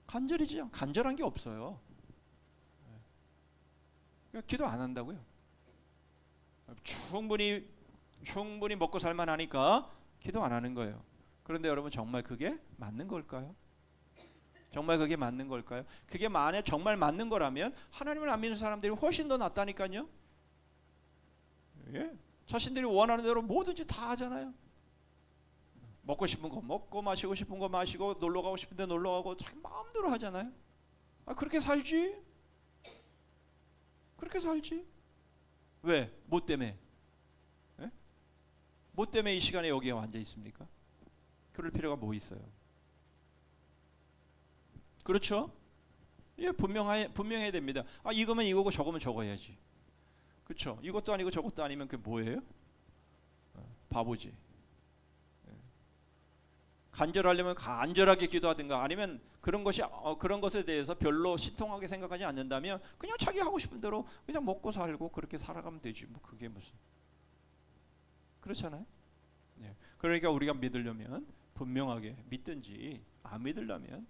S3: 간절히지 간절한 게 없어요. 그러니까 기도 안 한다고요. 충분히 먹고 살만하니까 기도 안 하는 거예요. 그런데 여러분 정말 그게 맞는 걸까요? 정말 그게 맞는 걸까요? 그게 만약 정말 맞는 거라면 하나님을 안 믿는 사람들이 훨씬 더 낫다니까요. 예? 자신들이 원하는 대로 뭐든지 다 하잖아요. 먹고 싶은 거 먹고 마시고 싶은 거 마시고 놀러 가고 싶은 데 놀러 가고 자기 마음대로 하잖아요. 그렇게 살지? 그렇게 살지? 왜? 뭐 때문에? 예? 뭐 때문에 이 시간에 여기에 앉아 있습니까? 그럴 필요가 뭐 있어요? 그렇죠? 예, 분명해야 됩니다. 이거면 이거고 저거면 저거 해야지. 그렇죠? 이것도 아니고 저것도 아니면 그게 뭐예요? 바보지. 간절하려면 간절하게 기도하든가 아니면 그런 것에 대해서 별로 신통하게 생각하지 않는다면 그냥 자기 하고 싶은 대로 그냥 먹고 살고 그렇게 살아가면 되지. 뭐 그게 무슨 그렇잖아요. 예. 그러니까 우리가 믿으려면 분명하게 믿든지 안 믿으려면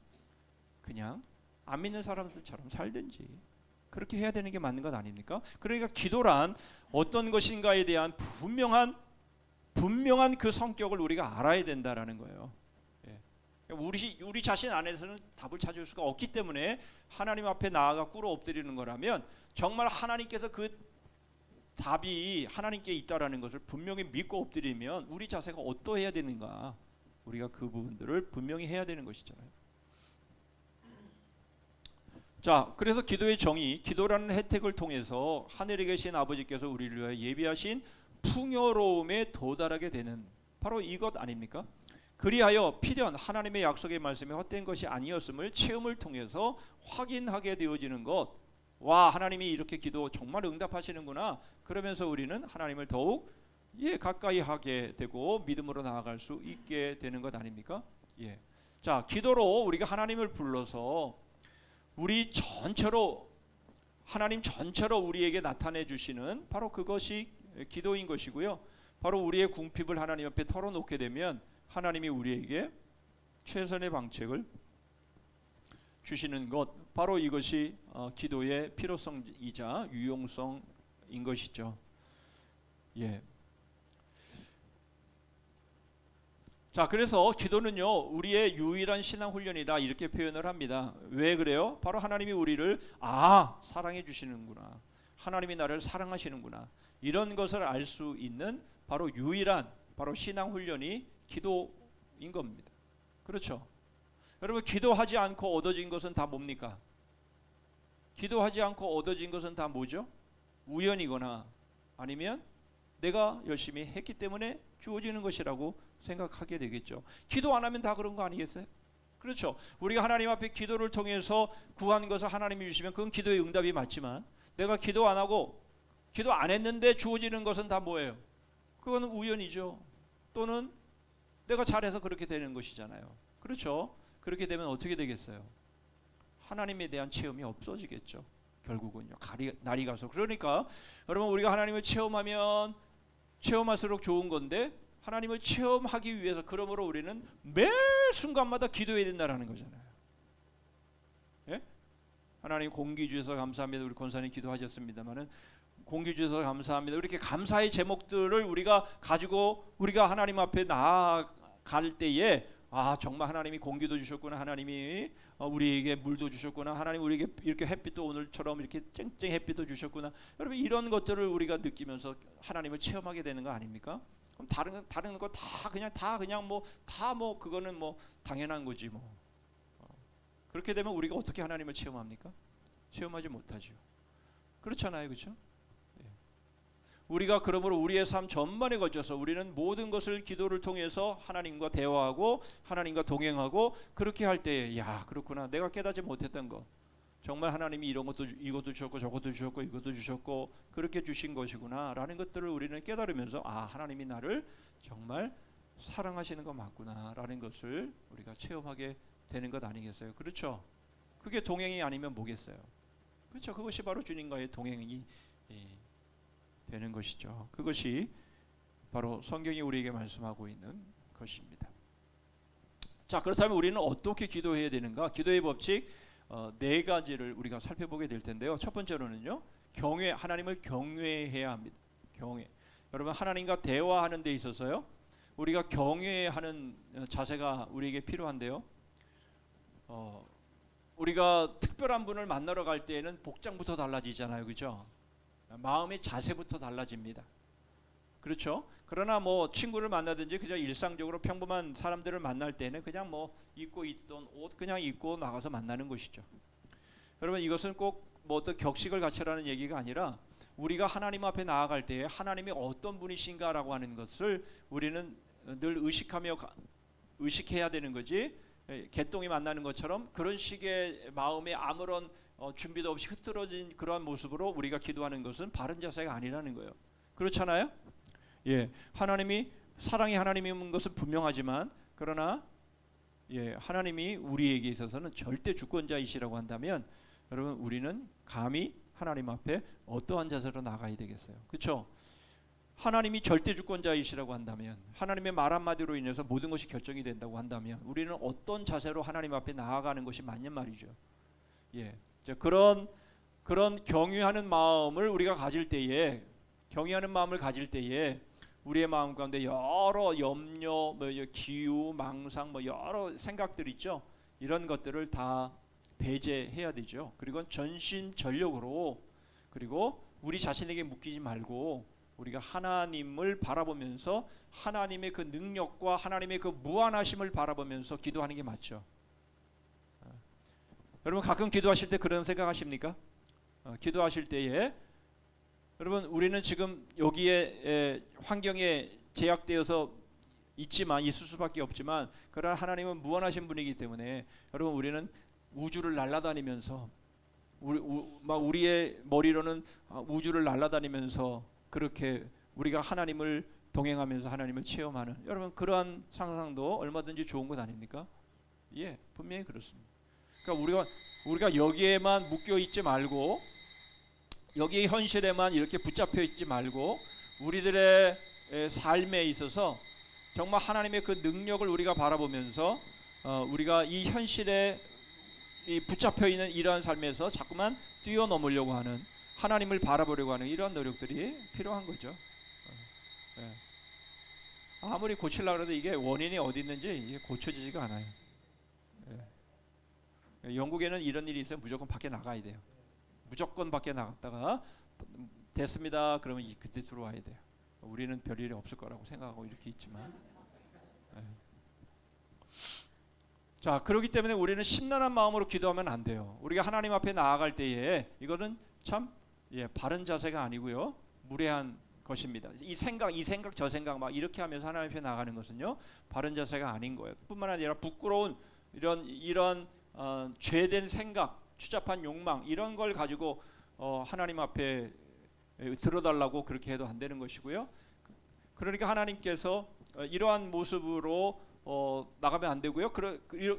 S3: 그냥 안 믿는 사람들처럼 살든지 그렇게 해야 되는 게 맞는 것 아닙니까? 그러니까 기도란 어떤 것인가에 대한 분명한 그 성격을 우리가 알아야 된다라는 거예요. 예. 우리 자신 안에서는 답을 찾을 수가 없기 때문에 하나님 앞에 나아가 꿇어 엎드리는 거라면 정말 하나님께서 그 답이 하나님께 있다라는 것을 분명히 믿고 엎드리면 우리 자세가 어떠해야 되는가 우리가 그 부분들을 분명히 해야 되는 것이잖아요. 자, 그래서 기도의 정의, 기도라는 혜택을 통해서 하늘에 계신 아버지께서 우리를 위하여 예비하신 풍요로움에 도달하게 되는 바로 이것 아닙니까? 그리하여 필연 하나님의 약속의 말씀이 헛된 것이 아니었음을 체험을 통해서 확인하게 되어지는 것. 와, 하나님이 이렇게 기도 정말 응답하시는구나. 그러면서 우리는 하나님을 더욱 가까이 하게 되고 믿음으로 나아갈 수 있게 되는 것 아닙니까? 예. 자, 기도로 우리가 하나님을 불러서 우리 전체로 하나님 전체로 우리에게 나타내 주시는 바로 그것이 기도인 것이고요. 바로 우리의 궁핍을 하나님 앞에 털어놓게 되면 하나님이 우리에게 최선의 방책을 주시는 것 바로 이것이 기도의 필요성이자 유용성인 것이죠. 예. 자, 그래서 기도는요 우리의 유일한 신앙 훈련이다 이렇게 표현을 합니다. 왜 그래요? 바로 하나님이 우리를 사랑해 주시는구나, 하나님이 나를 사랑하시는구나 이런 것을 알 수 있는 바로 유일한 바로 신앙 훈련이 기도인 겁니다. 그렇죠? 여러분 기도하지 않고 얻어진 것은 다 뭡니까? 기도하지 않고 얻어진 것은 다 뭐죠? 우연이거나 아니면 내가 열심히 했기 때문에 주어지는 것이라고 생각하게 되겠죠. 기도 안 하면 다 그런 거 아니겠어요? 그렇죠. 우리가 하나님 앞에 기도를 통해서 구한 것을 하나님이 주시면 그건 기도의 응답이 맞지만 내가 기도 안 하고 기도 안 했는데 주어지는 것은 다 뭐예요? 그거는 우연이죠. 또는 내가 잘해서 그렇게 되는 것이잖아요. 그렇죠. 그렇게 되면 어떻게 되겠어요? 하나님에 대한 체험이 없어지겠죠. 결국은요. 날이 가서. 그러니까 여러분 우리가 하나님을 체험하면 체험할수록 좋은 건데 하나님을 체험하기 위해서 그러므로 우리는 매 순간마다 기도해야 된다라는 거잖아요. 예? 하나님 공기 주셔서 감사합니다. 우리 권사님 기도하셨습니다만은 공기 주셔서 감사합니다. 이렇게 감사의 제목들을 우리가 가지고 우리가 하나님 앞에 나아갈 때에 아 정말 하나님이 공기도 주셨구나, 하나님이 우리에게 물도 주셨구나, 하나님 우리에게 이렇게 햇빛도 오늘처럼 이렇게 쨍쨍 햇빛도 주셨구나. 여러분 이런 것들을 우리가 느끼면서 하나님을 체험하게 되는 거 아닙니까? 그럼 다른 거 다 그냥 뭐 다 뭐 그거는 뭐 당연한 거지 뭐. 그렇게 되면 우리가 어떻게 하나님을 체험합니까? 체험하지 못하죠. 그렇잖아요, 그렇죠? 우리가 그러므로 우리의 삶 전반에 걸쳐서 우리는 모든 것을 기도를 통해서 하나님과 대화하고 하나님과 동행하고 그렇게 할 때에 야 그렇구나, 내가 깨닫지 못했던 거 정말 하나님이 이것도 주셨고 저것도 주셨고 이것도 주셨고 그렇게 주신 것이구나 라는 것들을 우리는 깨달으면서 아 하나님이 나를 정말 사랑하시는 거 맞구나 라는 것을 우리가 체험하게 되는 것 아니겠어요? 그렇죠? 그게 동행이 아니면 뭐겠어요? 그렇죠? 그것이 바로 주님과의 동행이 되는 것이죠. 그것이 바로 성경이 우리에게 말씀하고 있는 것입니다. 자, 그렇다면 우리는 어떻게 기도해야 되는가? 기도의 법칙 네 가지를 우리가 살펴보게 될 텐데요. 첫 번째로는요, 경외, 하나님을 경외해야 합니다. 경외. 여러분 하나님과 대화하는 데 있어서요, 우리가 경외하는 자세가 우리에게 필요한데요. 우리가 특별한 분을 만나러 갈 때에는 복장부터 달라지잖아요, 그렇죠? 마음의 자세부터 달라집니다. 그렇죠? 그러나 뭐 친구를 만나든지 그냥 일상적으로 평범한 사람들을 만날 때는 그냥 뭐 입고 있던 옷 그냥 입고 나가서 만나는 것이죠. 여러분 이것은 꼭 뭐 어떤 격식을 갖추라는 얘기가 아니라 우리가 하나님 앞에 나아갈 때에 하나님이 어떤 분이신가라고 하는 것을 우리는 늘 의식해야 되는 거지. 개똥이 만나는 것처럼 그런 식의 마음에 아무런 준비도 없이 흐트러진 그러한 모습으로 우리가 기도하는 것은 바른 자세가 아니라는 거예요. 그렇잖아요? 예, 하나님이 사랑이 하나님인 것은 분명하지만 그러나 하나님이 우리에게 있어서는 절대 주권자이시라고 한다면 여러분 우리는 감히 하나님 앞에 어떠한 자세로 나가야 되겠어요? 그렇죠? 하나님이 절대 주권자이시라고 한다면 하나님의 말 한마디로 인해서 모든 것이 결정이 된다고 한다면 우리는 어떤 자세로 하나님 앞에 나아가는 것이 맞는 말이죠. 예, 그런 경외하는 마음을 우리가 가질 때에 우리의 마음 가운데 여러 염려, 기우, 망상, 여러 생각들 있죠. 이런 것들을 다 배제해야 되죠. 그리고 전심전력으로 그리고 우리 자신에게 묶이지 말고 우리가 하나님을 바라보면서 하나님의 그 능력과 하나님의 그 무한하심을 바라보면서 기도하는 게 맞죠. 여러분 가끔 기도하실 때 그런 생각하십니까? 기도하실 때에 여러분 우리는 지금 여기에 환경에 제약되어서 있을 수밖에 없지만 그러나 하나님은 무한하신 분이기 때문에 여러분 우리는 우주를 날아다니면서 우리의 머리로는 우주를 날아다니면서 그렇게 우리가 하나님을 동행하면서 하나님을 체험하는 여러분 그러한 상상도 얼마든지 좋은 것 아닙니까? 예, 분명히 그렇습니다. 그러니까 우리가 여기에만 묶여 있지 말고 여기의 현실에만 이렇게 붙잡혀 있지 말고 우리들의 삶에 있어서 정말 하나님의 그 능력을 우리가 바라보면서 우리가 이 현실에 이 붙잡혀 있는 이러한 삶에서 자꾸만 뛰어넘으려고 하는 하나님을 바라보려고 하는 이런 노력들이 필요한 거죠. 아무리 고치려고 해도 이게 원인이 어디 있는지 이게 고쳐지지가 않아요. 영국에는 이런 일이 있으면 무조건 밖에 나가야 돼요. 무조건 밖에 나갔다가 됐습니다. 그러면 그때 들어와야 돼요. 우리는 별일이 없을 거라고 생각하고 이렇게 있지만 자 그렇기 때문에 우리는 심란한 마음으로 기도하면 안 돼요. 우리가 하나님 앞에 나아갈 때에 이거는 참 바른 자세가 아니고요 무례한 것입니다. 이 생각 저 생각 막 이렇게 하면서 하나님 앞에 나가는 것은요 바른 자세가 아닌 거예요. 뿐만 아니라 부끄러운 이런 죄된 생각, 추잡한 욕망 이런 걸 가지고 하나님 앞에 들어달라고 그렇게 해도 안 되는 것이고요. 그러니까 하나님께서 이러한 모습으로 나가면 안 되고요.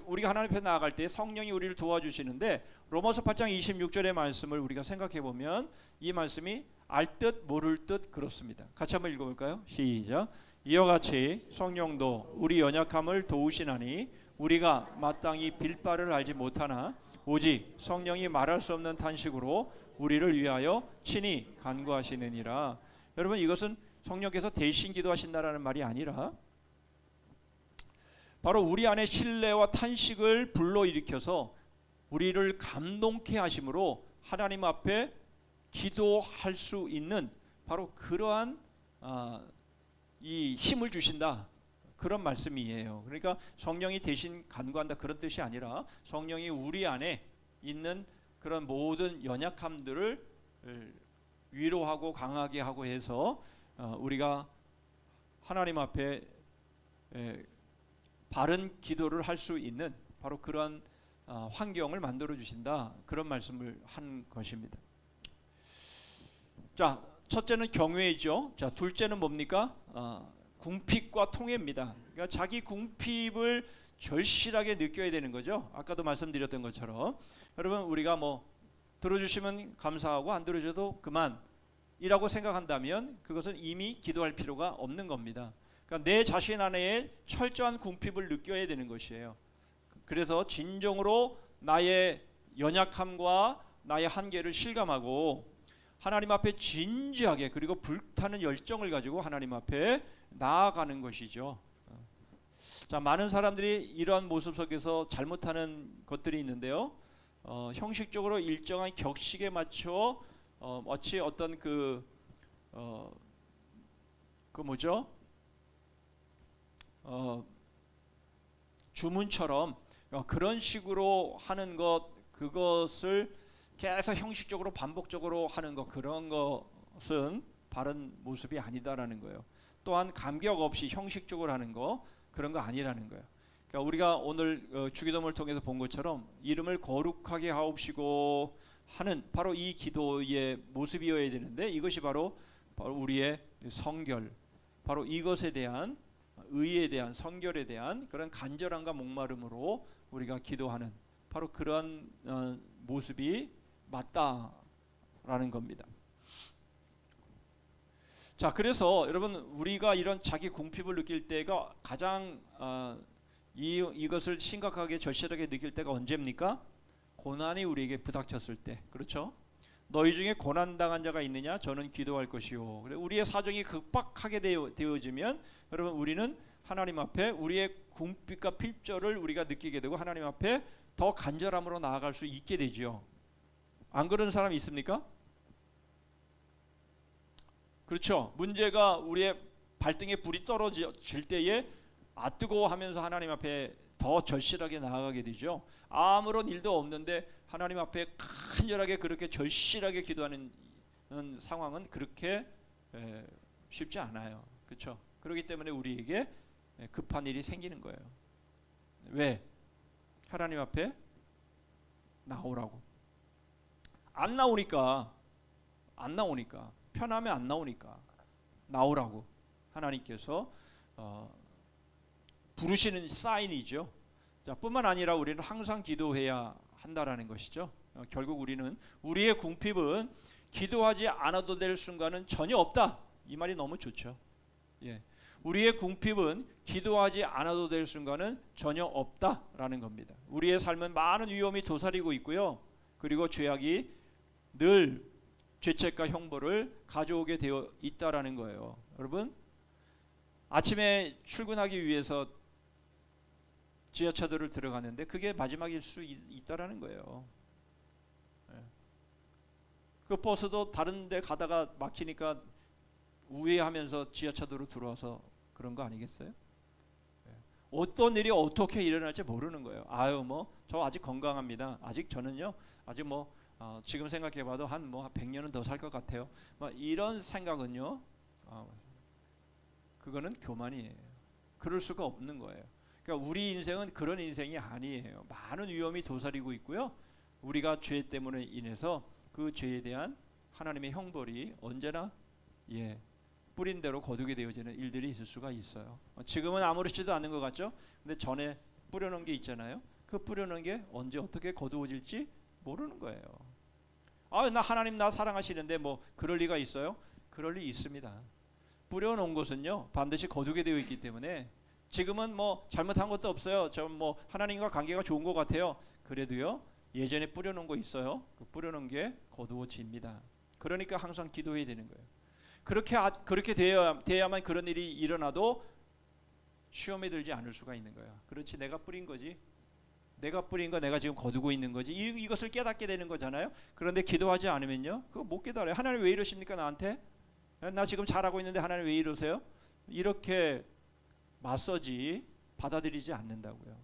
S3: 우리가 하나님 앞에 나아갈 때 성령이 우리를 도와주시는데 로마서 8장 26절의 말씀을 우리가 생각해 보면 이 말씀이 알 듯 모를 듯 그렇습니다. 같이 한번 읽어볼까요? 시작. 이와 같이 성령도 우리 연약함을 도우시나니 우리가 마땅히 빌 바를 알지 못하나 오직 성령이 말할 수 없는 탄식으로 우리를 위하여 친히 간구하시느니라. 여러분 이것은 성령께서 대신 기도하신다라는 말이 아니라 바로 우리 안에 신뢰와 탄식을 불러일으켜서 우리를 감동케 하심으로 하나님 앞에 기도할 수 있는 바로 그러한 이 힘을 주신다, 그런 말씀이에요. 그러니까 성령이 대신 간구한다 그런 뜻이 아니라 성령이 우리 안에 있는 그런 모든 연약함들을 위로하고 강하게 하고 해서 우리가 하나님 앞에 바른 기도를 할 수 있는 바로 그러한 환경을 만들어 주신다, 그런 말씀을 한 것입니다. 자, 첫째는 경외이죠. 자, 둘째는 뭡니까? 궁핍과 통회입니다. 그러니까 자기 궁핍을 절실하게 느껴야 되는 거죠. 아까도 말씀드렸던 것처럼 여러분, 우리가 뭐 들어주시면 감사하고 안 들어줘도 그만이라고 생각한다면 그것은 이미 기도할 필요가 없는 겁니다. 그러니까 내 자신 안에 철저한 궁핍을 느껴야 되는 것이에요. 그래서 진정으로 나의 연약함과 나의 한계를 실감하고 하나님 앞에 진지하게 그리고 불타는 열정을 가지고 하나님 앞에 나아가는 것이죠. 자, 많은 사람들이 이러한 모습 속에서 잘못하는 것들이 있는데요. 형식적으로 일정한 격식에 맞춰 마치 어떤 그 뭐죠? 주문처럼 그런 식으로 하는 것, 그것을 계속 형식적으로 반복적으로 하는 것, 그런 것은 바른 모습이 아니다라는 거예요. 또한 감격 없이 형식적으로 하는 거, 그런 거 아니라는 거예요. 그러니까 우리가 오늘 주기도문을 통해서 본 것처럼 이름을 거룩하게 하옵시고 하는 바로 이 기도의 모습이어야 되는데, 이것이 바로 우리의 성결, 바로 이것에 대한 의에 대한, 성결에 대한 그런 간절함과 목마름으로 우리가 기도하는 바로 그런 모습이 맞다라는 겁니다. 자, 그래서 여러분, 우리가 이런 자기 궁핍을 느낄 때가 가장 이것을 심각하게 절실하게 느낄 때가 언제입니까? 고난이 우리에게 부닥쳤을 때. 그렇죠? 너희 중에 고난 당한 자가 있느냐? 저는 기도할 것이요. 우리의 사정이 급박하게 되어지면 여러분, 우리는 하나님 앞에 우리의 궁핍과 필절을 우리가 느끼게 되고 하나님 앞에 더 간절함으로 나아갈 수 있게 되죠. 안 그런 사람 있습니까? 그렇죠. 문제가 우리의 발등에 불이 떨어질 때에 뜨거워하면서 하나님 앞에 더 절실하게 나아가게 되죠. 아무런 일도 없는데 하나님 앞에 간절하게 그렇게 절실하게 기도하는 상황은 그렇게 쉽지 않아요. 그렇죠. 그렇기 때문에 우리에게 급한 일이 생기는 거예요. 왜? 하나님 앞에 나오라고. 안 나오니까 편하면 안 나오니까 나오라고 하나님께서 부르시는 사인이죠. 자, 뿐만 아니라 우리는 항상 기도해야 한다라는 것이죠. 결국 우리는 우리의 궁핍은 기도하지 않아도 될 순간은 전혀 없다. 이 말이 너무 좋죠. 예. 우리의 궁핍은 기도하지 않아도 될 순간은 전혀 없다라는 겁니다. 우리의 삶은 많은 위험이 도사리고 있고요. 그리고 죄악이 늘 죄책과 형벌을 가져오게 되어 있다라는 거예요. 여러분, 아침에 출근하기 위해서 지하철을 들어가는데 그게 마지막일 수 있다라는 거예요. 그 버스도 다른 데 가다가 막히니까 우회하면서 지하철로 들어와서 그런 거 아니겠어요? 어떤 일이 어떻게 일어날지 모르는 거예요. 아유, 뭐 저 아직 건강합니다. 아직 저는요, 아직 뭐 지금 생각해봐도 한 100년은 더 살 것 같아요. 이런 생각은요, 그거는 교만이에요. 그럴 수가 없는 거예요. 그러니까 우리 인생은 그런 인생이 아니에요. 많은 위험이 도사리고 있고요. 우리가 죄 때문에 인해서 그 죄에 대한 하나님의 형벌이 언제나 뿌린 대로 거두게 되어지는 일들이 있을 수가 있어요. 지금은 아무렇지도 않은 것 같죠? 근데 전에 뿌려놓은 게 있잖아요. 그 뿌려놓은 게 언제 어떻게 거두어질지 모르는 거예요. 나 하나님 나 사랑하시는데 뭐 그럴 리가 있어요? 그럴 리 있습니다. 뿌려놓은 것은요 반드시 거두게 되어 있기 때문에 지금은 뭐 잘못한 것도 없어요. 저 뭐 하나님과 관계가 좋은 것 같아요. 그래도요 예전에 뿌려놓은 거 있어요. 그 뿌려놓은 게 거두어집니다. 그러니까 항상 기도해야 되는 거예요. 그렇게 돼야만 그런 일이 일어나도 시험에 들지 않을 수가 있는 거야. 그렇지, 내가 뿌린 거지. 내가 뿌린 거 내가 지금 거두고 있는 거지. 이것을 깨닫게 되는 거잖아요. 그런데 기도하지 않으면요, 그거 못 깨달아요. 하나님 왜 이러십니까 나한테? 나 지금 잘하고 있는데 하나님 왜 이러세요? 이렇게 맞서지 받아들이지 않는다고요.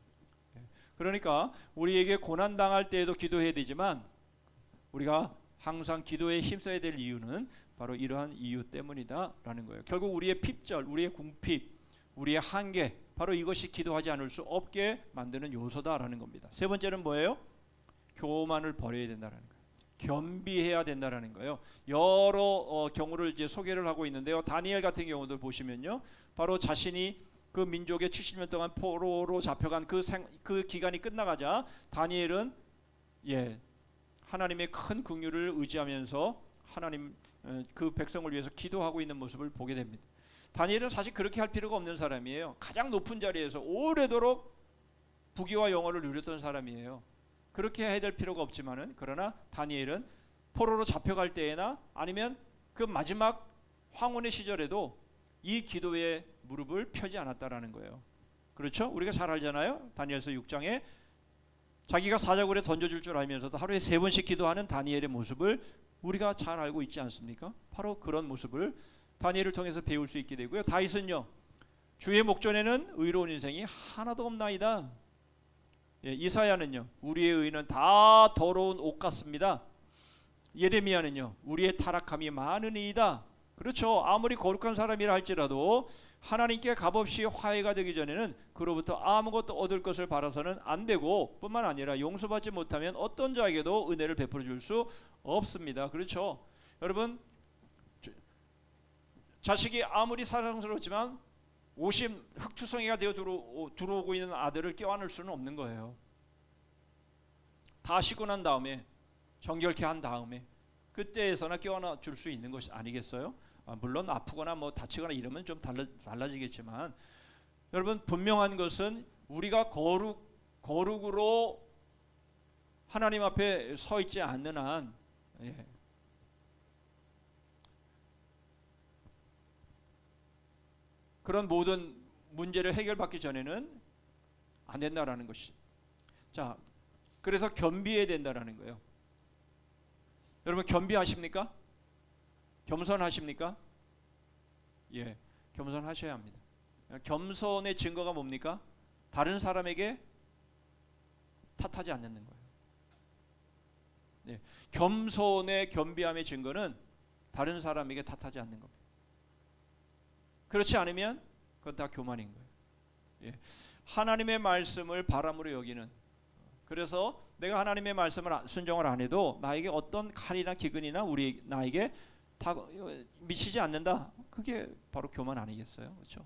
S3: 그러니까 우리에게 고난 당할 때에도 기도해야 되지만 우리가 항상 기도에 힘써야 될 이유는 바로 이러한 이유 때문이다라는 거예요. 결국 우리의 핍절, 우리의 궁핍, 우리의 한계, 바로 이것이 기도하지 않을 수 없게 만드는 요소다라는 겁니다. 세 번째는 뭐예요? 교만을 버려야 된다는 거예요. 겸비해야 된다라는 거예요. 여러 경우를 이제 소개를 하고 있는데요. 다니엘 같은 경우도 보시면요, 바로 자신이 그 민족의 70년 동안 포로로 잡혀간 그 기간이 끝나가자 다니엘은 하나님의 큰 긍휼을 의지하면서 하나님 그 백성을 위해서 기도하고 있는 모습을 보게 됩니다. 다니엘은 사실 그렇게 할 필요가 없는 사람이에요. 가장 높은 자리에서 오래도록 부귀와 영화를 누렸던 사람이에요. 그렇게 해야 될 필요가 없지만은, 그러나 다니엘은 포로로 잡혀갈 때에나 아니면 그 마지막 황혼의 시절에도 이 기도에 무릎을 펴지 않았다라는 거예요. 그렇죠? 우리가 잘 알잖아요. 다니엘서 6장에 자기가 사자굴에 던져줄 줄 알면서도 하루에 3번씩 기도하는 다니엘의 모습을 우리가 잘 알고 있지 않습니까? 바로 그런 모습을 다니엘을 통해서 배울 수 있게 되고요. 다윗은요, 주의 목전에는 의로운 인생이 하나도 없나이다. 이사야는요, 우리의 의는 다 더러운 옷 같습니다. 예레미야는요, 우리의 타락함이 많으니이다. 그렇죠. 아무리 거룩한 사람이라 할지라도 하나님께 값없이 화해가 되기 전에는 그로부터 아무것도 얻을 것을 바라서는 안 되고, 뿐만 아니라 용서받지 못하면 어떤 자에게도 은혜를 베풀어 줄 수 없습니다. 그렇죠. 여러분, 자식이 아무리 사랑스럽지만 흑투성이가 되어 들어오고 있는 아들을 껴안을 수는 없는 거예요. 다 쉬고 난 다음에, 정결케 한 다음에 그때에서나 껴안아 줄 수 있는 것이 아니겠어요? 물론 아프거나 뭐 다치거나 이러면 좀 달라지겠지만, 여러분, 분명한 것은 우리가 거룩으로 하나님 앞에 서 있지 않는 한 그런 모든 문제를 해결받기 전에는 안 된다라는 것이. 자, 그래서 겸비해야 된다라는 거예요. 여러분, 겸비하십니까? 겸손하십니까? 예, 겸손하셔야 합니다. 겸손의 증거가 뭡니까? 다른 사람에게 탓하지 않는 거예요. 예, 겸손의 겸비함의 증거는 다른 사람에게 탓하지 않는 겁니다. 그렇지 않으면 그건 다 교만인 거예요. 예, 하나님의 말씀을 바람으로 여기는, 그래서 내가 하나님의 말씀을 순종을 안 해도 나에게 어떤 칼이나 기근이나 나에게 다 미치지 않는다. 그게 바로 교만 아니겠어요? 그렇죠?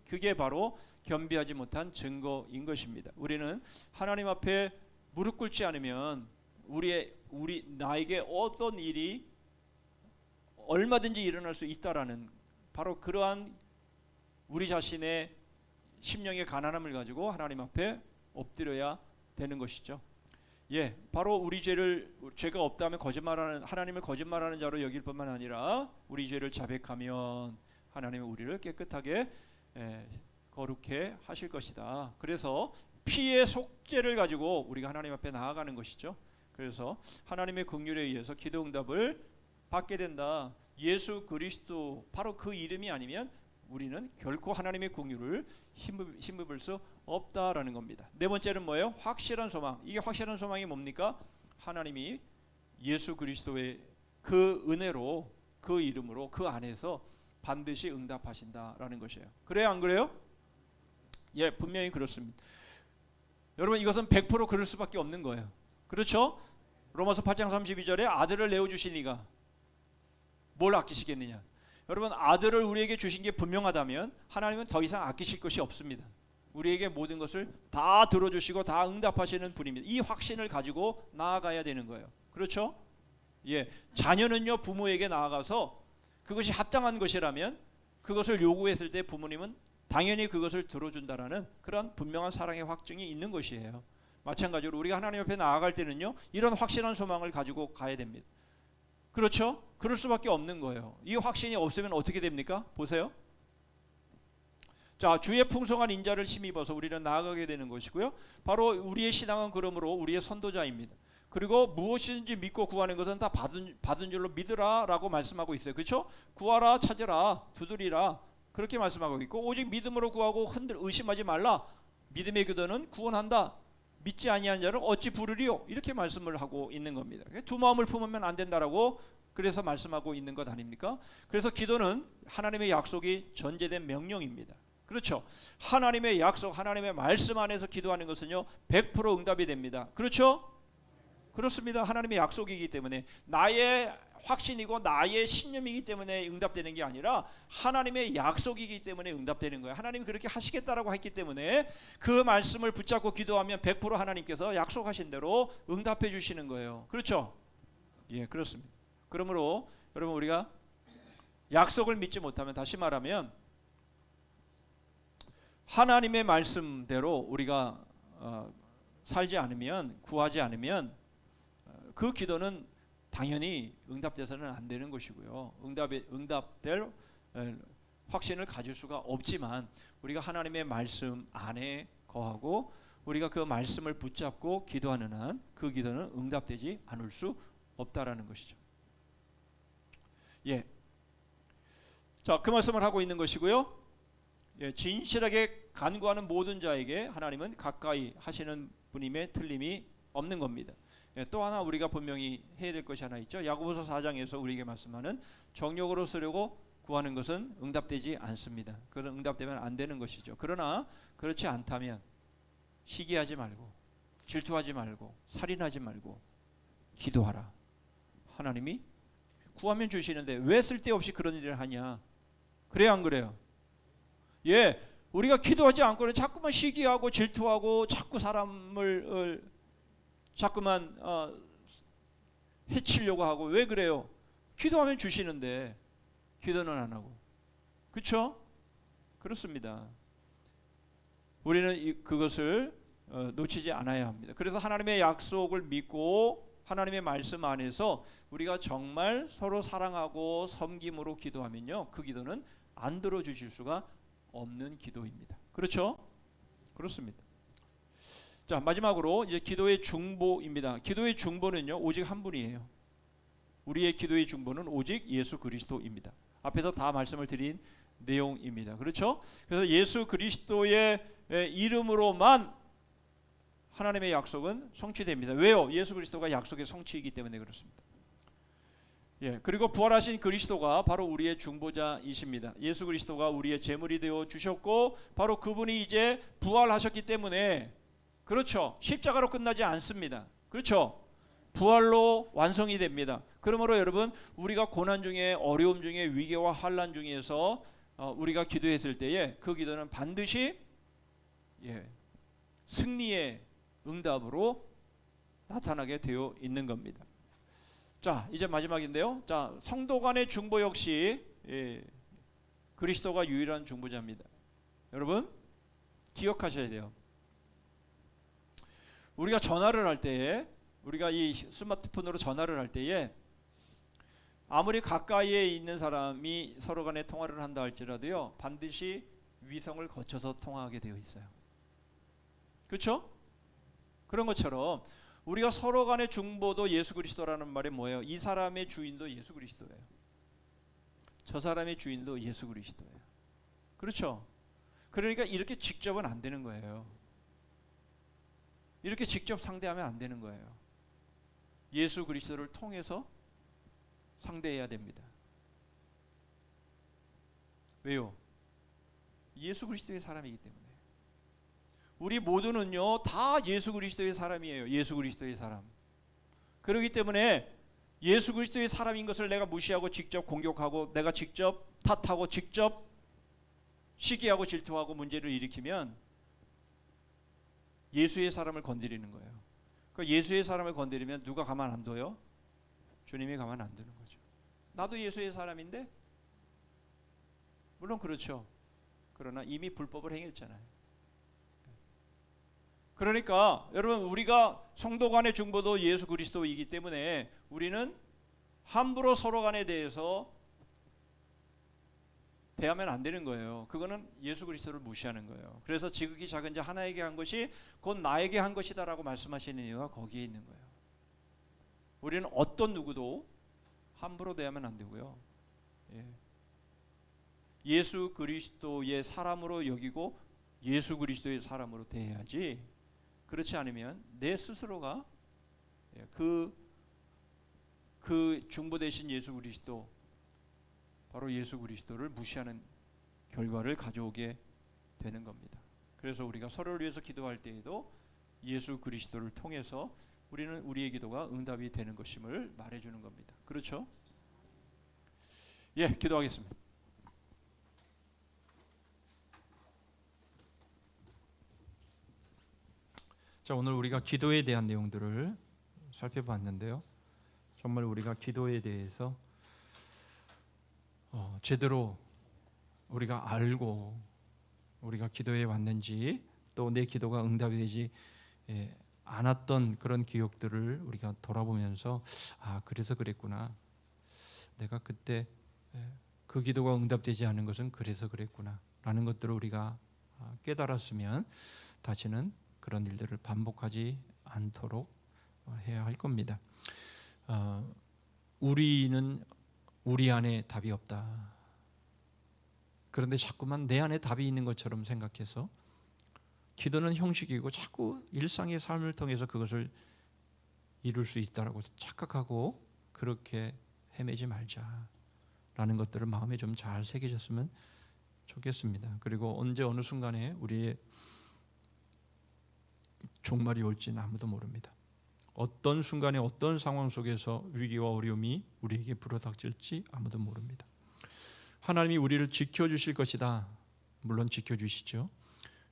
S3: 그게 바로 겸비하지 못한 증거인 것입니다. 우리는 하나님 앞에 무릎 꿇지 않으면 나에게 어떤 일이 얼마든지 일어날 수 있다라는, 바로 그러한 우리 자신의 심령의 가난함을 가지고 하나님 앞에 엎드려야 되는 것이죠. 예, 바로 우리 죄가 없다면 하나님을 거짓말하는 자로 여길 뿐만 아니라 우리 죄를 자백하면 하나님은 우리를 깨끗하게 거룩해 하실 것이다. 그래서 피의 속죄를 가지고 우리가 하나님 앞에 나아가는 것이죠. 그래서 하나님의 긍휼에 의해서 기도 응답을 받게 된다. 예수 그리스도, 바로 그 이름이 아니면 우리는 결코 하나님의 긍휼을 힘입을 수 없다라는 겁니다. 네 번째는 뭐예요? 확실한 소망. 이게 확실한 소망이 뭡니까? 하나님이 예수 그리스도의 그 은혜로, 그 이름으로, 그 안에서 반드시 응답하신다라는 것이에요. 그래요, 안 그래요? 예, 분명히 그렇습니다. 여러분, 이것은 100% 그럴 수밖에 없는 거예요. 그렇죠? 로마서 8장 32절에 아들을 내어주시니가 뭘 아끼시겠느냐. 여러분, 아들을 우리에게 주신 게 분명하다면 하나님은 더 이상 아끼실 것이 없습니다. 우리에게 모든 것을 다 들어주시고 다 응답하시는 분입니다. 이 확신을 가지고 나아가야 되는 거예요. 그렇죠? 예, 자녀는요, 부모에게 나아가서 그것이 합당한 것이라면 그것을 요구했을 때 부모님은 당연히 그것을 들어준다라는 그런 분명한 사랑의 확증이 있는 것이에요. 마찬가지로 우리가 하나님 앞에 나아갈 때는요, 이런 확실한 소망을 가지고 가야 됩니다. 그렇죠? 그럴 수밖에 없는 거예요. 이 확신이 없으면 어떻게 됩니까? 보세요. 자, 주의 풍성한 인자를 힘입어서 우리는 나아가게 되는 것이고요. 바로 우리의 신앙은 그러므로 우리의 선도자입니다. 그리고 무엇이든지 믿고 구하는 것은 다 받은 줄로 믿으라라고 말씀하고 있어요. 그렇죠? 구하라, 찾으라, 두드리라 그렇게 말씀하고 있고, 오직 믿음으로 구하고 의심하지 말라. 믿음의 기도는 구원한다. 믿지 아니한 자를 어찌 부르리요? 이렇게 말씀을 하고 있는 겁니다. 두 마음을 품으면 안 된다라고 그래서 말씀하고 있는 것 아닙니까? 그래서 기도는 하나님의 약속이 전제된 명령입니다. 그렇죠? 하나님의 약속, 하나님의 말씀 안에서 기도하는 것은요 100% 응답이 됩니다. 그렇죠? 그렇습니다. 하나님의 약속이기 때문에, 나의 확신이고 나의 신념이기 때문에 응답되는 게 아니라 하나님의 약속이기 때문에 응답되는 거예요. 하나님이 그렇게 하시겠다라고 했기 때문에 그 말씀을 붙잡고 기도하면 100% 하나님께서 약속하신 대로 응답해 주시는 거예요. 그렇죠? 예, 그렇습니다. 그러므로 여러분, 우리가 약속을 믿지 못하면, 다시 말하면 하나님의 말씀대로 우리가 살지 않으면, 구하지 않으면 그 기도는 당연히 응답돼서는 안 되는 것이고요. 응답될 확신을 가질 수가 없지만, 우리가 하나님의 말씀 안에 거하고 우리가 그 말씀을 붙잡고 기도하는 한 그 기도는 응답되지 않을 수 없다라는 것이죠. 예. 자, 그 말씀을 하고 있는 것이고요. 예, 진실하게 간구하는 모든 자에게 하나님은 가까이 하시는 분임에 틀림이 없는 겁니다. 예, 또 하나 우리가 분명히 해야 될 것이 하나 있죠. 야고보서 4장에서 우리에게 말씀하는 정욕으로 쓰려고 구하는 것은 응답되지 않습니다. 그런 응답되면 안 되는 것이죠. 그러나 그렇지 않다면 시기하지 말고, 질투하지 말고, 살인하지 말고 기도하라. 하나님이 구하면 주시는데 왜 쓸데없이 그런 일을 하냐? 그래요, 안 그래요? 예, 우리가 기도하지 않고는 자꾸만 시기하고 질투하고 자꾸 사람을 자꾸만 해치려고 하고. 왜 그래요? 기도하면 주시는데 기도는 안 하고. 그렇죠? 그렇습니다. 우리는 그것을 놓치지 않아야 합니다. 그래서 하나님의 약속을 믿고 하나님의 말씀 안에서 우리가 정말 서로 사랑하고 섬김으로 기도하면요, 그 기도는 안 들어주실 수가 없는 기도입니다. 그렇죠? 그렇습니다. 자, 마지막으로 이제 기도의 중보입니다. 기도의 중보는요 오직 한 분이에요. 우리의 기도의 중보는 오직 예수 그리스도입니다. 앞에서 다 말씀을 드린 내용입니다. 그렇죠? 그래서 예수 그리스도의 이름으로만 하나님의 약속은 성취됩니다. 왜요? 예수 그리스도가 약속의 성취이기 때문에 그렇습니다. 예, 그리고 부활하신 그리스도가 바로 우리의 중보자이십니다. 예수 그리스도가 우리의 제물이 되어 주셨고, 바로 그분이 이제 부활하셨기 때문에, 그렇죠, 십자가로 끝나지 않습니다. 그렇죠? 부활로 완성이 됩니다. 그러므로 여러분, 우리가 고난 중에, 어려움 중에, 위기와 환난 중에서 우리가 기도했을 때에 그 기도는 반드시 승리의 응답으로 나타나게 되어 있는 겁니다. 자, 이제 마지막인데요. 자, 성도 간의 중보 역시 그리스도가 유일한 중보자입니다. 여러분 기억하셔야 돼요. 우리가 전화를 할 때에, 우리가 이 스마트폰으로 전화를 할 때에 아무리 가까이에 있는 사람이 서로 간에 통화를 한다 할지라도요, 반드시 위성을 거쳐서 통화하게 되어 있어요. 그렇죠? 그런 것처럼 우리가 서로 간의 중보도 예수 그리스도라는 말이 뭐예요? 이 사람의 주인도 예수 그리스도예요. 저 사람의 주인도 예수 그리스도예요. 그렇죠? 그러니까 이렇게 직접은 안 되는 거예요. 이렇게 직접 상대하면 안 되는 거예요. 예수 그리스도를 통해서 상대해야 됩니다. 왜요? 예수 그리스도의 사람이기 때문에. 우리 모두는요 다 예수 그리스도의 사람이에요. 예수 그리스도의 사람. 그렇기 때문에 예수 그리스도의 사람인 것을 내가 무시하고 직접 공격하고, 내가 직접 탓하고, 직접 시기하고 질투하고 문제를 일으키면 예수의 사람을 건드리는 거예요. 그 예수의 사람을 건드리면 누가 가만 안 둬요? 주님이 가만 안 두는 거죠. 나도 예수의 사람인데? 물론 그렇죠. 그러나 이미 불법을 행했잖아요. 그러니까 여러분, 우리가 성도 간의 중보도 예수 그리스도이기 때문에 우리는 함부로 서로 간에 대해서 대하면 안 되는 거예요. 그거는 예수 그리스도를 무시하는 거예요. 그래서 지극히 작은 자 하나에게 한 것이 곧 나에게 한 것이다라고 말씀하시는 이유가 거기에 있는 거예요. 우리는 어떤 누구도 함부로 대하면 안 되고요. 예수 그리스도의 사람으로 여기고 예수 그리스도의 사람으로 대해야지, 그렇지 않으면 내 스스로가 그 중보되신 예수 그리스도, 바로 예수 그리스도를 무시하는 결과를 가져오게 되는 겁니다. 그래서 우리가 서로를 위해서 기도할 때에도 예수 그리스도를 통해서 우리는 우리의 기도가 응답이 되는 것임을 말해주는 겁니다. 그렇죠? 예, 기도하겠습니다.
S1: 자, 오늘 우리가 기도에 대한 내용들을 살펴봤는데요. 정말 우리가 기도에 대해서 제대로 우리가 알고 우리가 기도해 왔는지, 또 내 기도가 응답이 되지 않았던 그런 기억들을 우리가 돌아보면서 그래서 그랬구나, 내가 그때 그 기도가 응답되지 않은 것은 그래서 그랬구나 라는 것들을 우리가 깨달았으면 다시는 그런 일들을 반복하지 않도록 해야 할 겁니다. 우리는 우리 안에 답이 없다. 그런데 자꾸만 내 안에 답이 있는 것처럼 생각해서 기도는 형식이고 자꾸 일상의 삶을 통해서 그것을 이룰 수 있다라고 착각하고 그렇게 헤매지 말자라는 것들을 마음에 좀 잘 새겨졌으면 좋겠습니다. 그리고 언제 어느 순간에 우리의 종말이 올지는 아무도 모릅니다. 어떤 순간에 어떤 상황 속에서 위기와 어려움이 우리에게 불어닥칠지 아무도 모릅니다. 하나님이 우리를 지켜주실 것이다. 물론 지켜주시죠.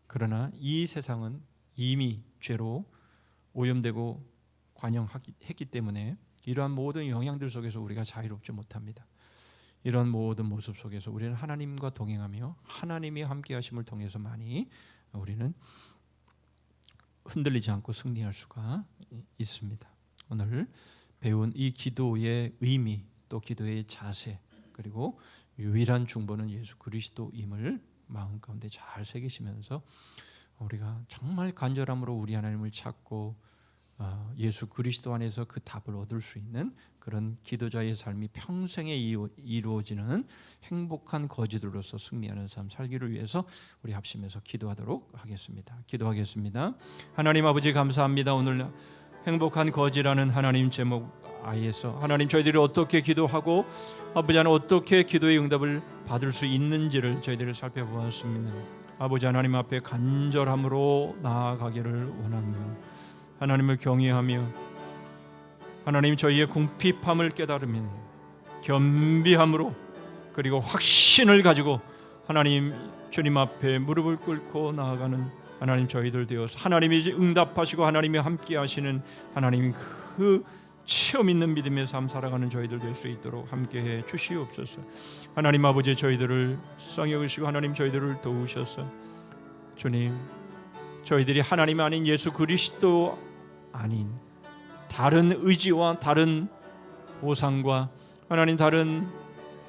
S1: 그러나 이 세상은 이미 죄로 오염되고 관영했기 때문에 이러한 모든 영향들 속에서 우리가 자유롭지 못합니다. 이런 모든 모습 속에서 우리는 하나님과 동행하며 하나님이 함께 하심을 통해서만이 우리는 흔들리지 않고 승리할 수가 있습니다. 오늘 배운 이 기도의 의미, 또 기도의 자세, 그리고 유일한 중보는 예수 그리스도임을 마음 가운데 잘 새기시면서 우리가 정말 간절함으로 우리 하나님을 찾고 예수 그리스도 안에서 그 답을 얻을 수 있는 그런 기도자의 삶이 평생에 이루어지는 행복한 거지들로서 승리하는 삶 살기를 위해서 우리 합심해서 기도하도록 하겠습니다. 기도하겠습니다. 하나님 아버지 감사합니다. 오늘 행복한 거지라는 하나님 제목 아이에서 하나님 저희들이 어떻게 기도하고 아버지 하나님 어떻게 기도의 응답을 받을 수 있는지를 저희들이 살펴보았습니다. 아버지 하나님 앞에 간절함으로 나아가기를 원합니다. 하나님을 경외하며 하나님 저희의 궁핍함을 깨달으면 겸비함으로 그리고 확신을 가지고 하나님 주님 앞에 무릎을 꿇고 나아가는 하나님 저희들 되어서 하나님이 응답하시고 하나님이 함께 하시는 하나님 그 체험 있는 믿음의 삶 살아가는 저희들 될 수 있도록 함께해 주시옵소서. 하나님 아버지 저희들을 수상 여기시고 하나님 저희들을 도우셔서 주님 저희들이 하나님 아닌 예수 그리스도 아닌 다른 의지와 다른 보상과 하나님 다른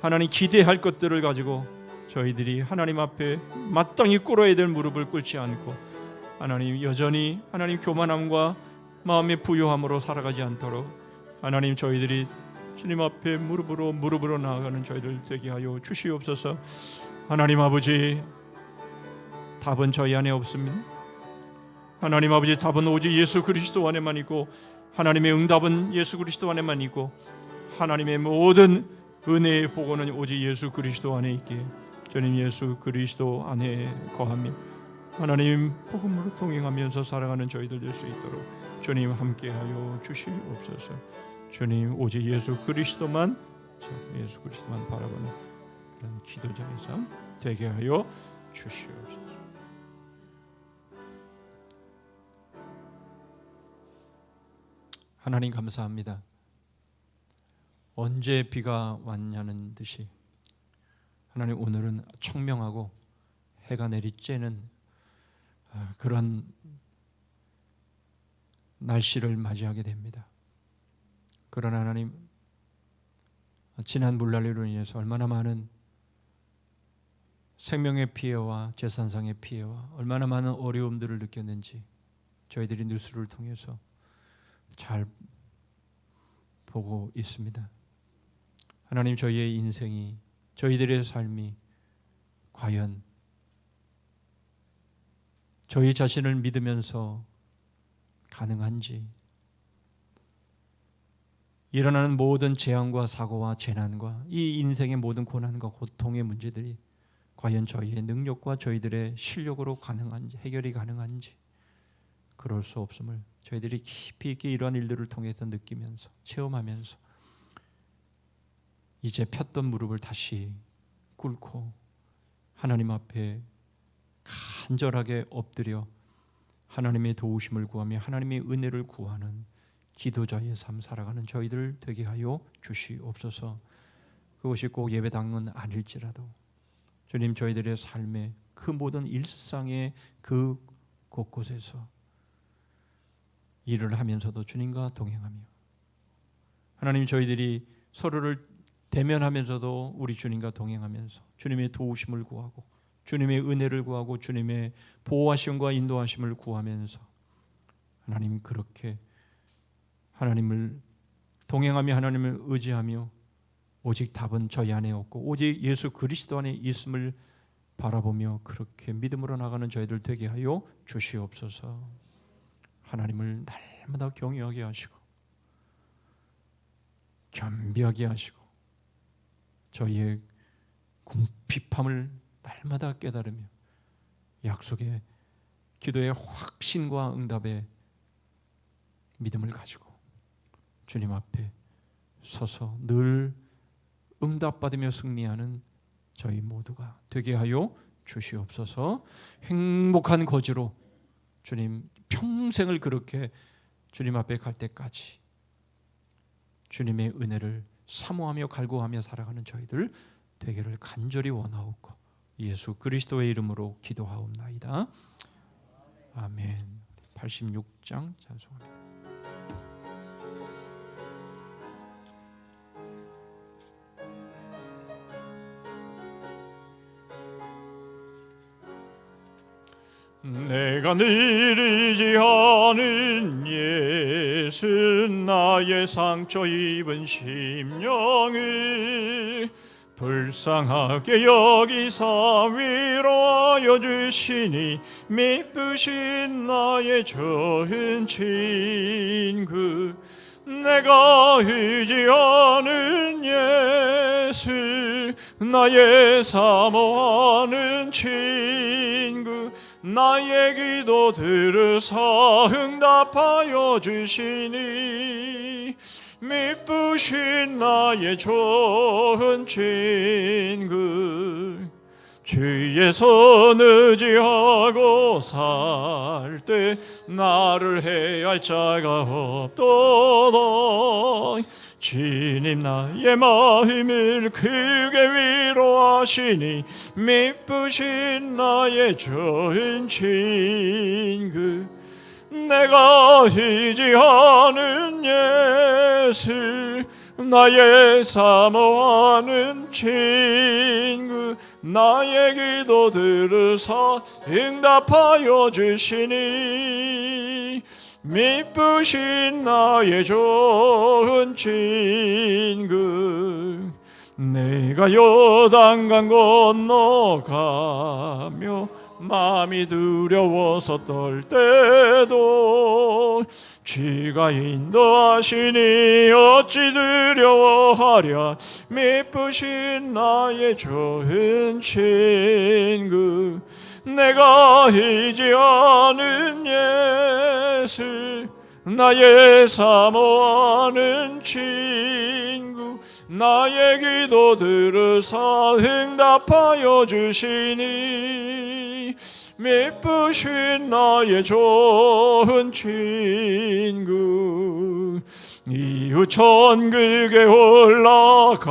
S1: 하나님 기대할 것들을 가지고 저희들이 하나님 앞에 마땅히 꿇어야 될 무릎을 꿇지 않고 하나님 여전히 하나님 교만함과 마음의 부요함으로 살아가지 않도록 하나님 저희들이 주님 앞에 무릎으로 나아가는 저희들 되게 하여 주시옵소서. 하나님 아버지 답은 저희 안에 없습니다. 하나님 아버지 답은 오직 예수 그리스도 안에만 있고 하나님의 응답은 예수 그리스도 안에만 있고 하나님의 모든 은혜의 복원은 오직 예수 그리스도 안에 있기에 주님 예수 그리스도 안에 거하며 하나님 복음으로 동행하면서 살아가는 저희들 될 수 있도록 주님 함께하여 주시옵소서. 주님 오직 예수 그리스도만 바라보는 그런 기도자의 삶 되게 하여 주시옵소서. 하나님 감사합니다. 언제 비가 왔냐는 듯이 하나님 오늘은 청명하고 해가 내리쬐는 그런 날씨를 맞이하게 됩니다. 그러나 하나님 지난 물난리로 인해서 얼마나 많은 생명의 피해와 재산상의 피해와 얼마나 많은 어려움들을 느꼈는지 저희들이 뉴스를 통해서 잘 보고 있습니다. 하나님, 저희의 인생이, 저희들의 삶이 과연 저희 자신을 믿으면서 가능한지, 일어나는 모든 재앙과 사고와 재난과 이 인생의 모든 고난과 고통의 문제들이 과연 저희의 능력과 저희들의 실력으로 가능한지, 해결이 가능한지, 그럴 수 없음을 저희들이 깊이 있게 이러한 일들을 통해서 느끼면서 체험하면서 이제 폈던 무릎을 다시 꿇고 하나님 앞에 간절하게 엎드려 하나님의 도우심을 구하며 하나님의 은혜를 구하는 기도자의 삶 살아가는 저희들 되게 하여 주시옵소서. 그것이 꼭 예배당은 아닐지라도 주님, 저희들의 삶의 그 모든 일상의 그 곳곳에서 일을 하면서도 주님과 동행하며, 하나님, 저희들이 서로를 대면하면서도 우리 주님과 동행하면서 주님의 도우심을 구하고 주님의 은혜를 구하고 주님의 보호하심과 인도하심을 구하면서 하나님, 그렇게 하나님을 동행하며 하나님을 의지하며 오직 답은 저희 안에 없고 오직 예수 그리스도 안에 있음을 바라보며 그렇게 믿음으로 나가는 저희들 되게 하여 주시옵소서. 하나님을 날마다 경외하게 하시고 겸비하게 하시고 저희의 궁핍함을 날마다 깨달으며 약속의 기도의 확신과 응답의 믿음을 가지고 주님 앞에 서서 늘 응답받으며 승리하는 저희 모두가 되게 하여 주시옵소서. 행복한 거지로 주님 평생을 그렇게 주님 앞에 갈 때까지 주님의 은혜를 사모하며 갈구하며 살아가는 저희들 되기를 간절히 원하옵고 예수 그리스도의 이름으로 기도하옵나이다. 아멘. 86장 찬송합니다.
S4: 내가 늘 의지하는 예수, 나의 상처 입은 심령을 불쌍하게 여기사 위로하여 주시니 미쁘신 나의 좋은 친구. 내가 의지하는 예수, 나의 사모하는 친구. 나의 기도 들으사 응답하여 주시니 미쁘신 나의 좋은 친구. 주의 손 의지하고 살 때 나를 해할 자가 없도다. 주님 나의 마음을 크게 위로하시니 미쁘신 나의 좋은 친구. 내가 의지하는 예수, 나의 사모하는 친구. 나의 기도 들으사 응답하여 주시니 미쁘신 나의 좋은 친구. 내가 요단강 건너가며 마음이 두려워서 떨 때도 주가 인도하시니 어찌 두려워하랴. 미쁘신 나의 좋은 친구. 내가 의지하는 예수, 나의 사모하는 친구. 나의 기도 들으사 응답하여 주시니 미쁘신 나의 좋은 친구. 이후 천국에 올라가서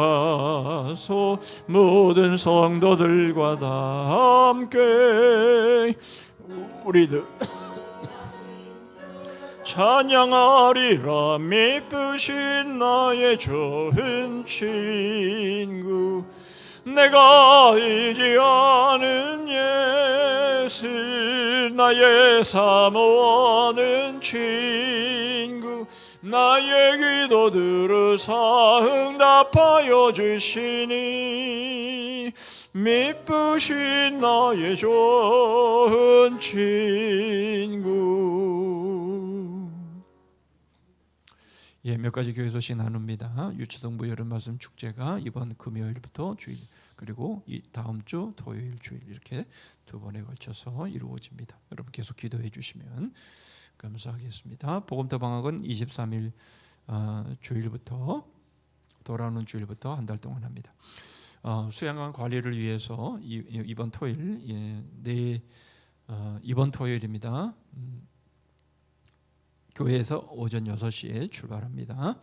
S4: 모든 성도들과 다 함께 우리들 찬양하리라. 미쁘신 나의 좋은 친구. 내가 의지하는 예수 나의 사모하는 친구 나의 기도 들으사 응답하여 주시니 미쁘신 나의 좋은 친구.
S1: 예, 몇 가지 교회 소식 나눕니다. 유초등부 여름 말씀 축제가 이번 금요일부터 주일 그리고 이 다음 주 토요일 주일 이렇게 두 번에 걸쳐서 이루어집니다. 여러분 계속 기도해 주시면 감사하겠습니다. 복음터 방학은 23일 주일부터 돌아오는 주일부터 한 달 동안 합니다. 수양관 관리를 위해서 이번 토요일 이번 토요일입니다. 교회에서 오전 6시에 출발합니다.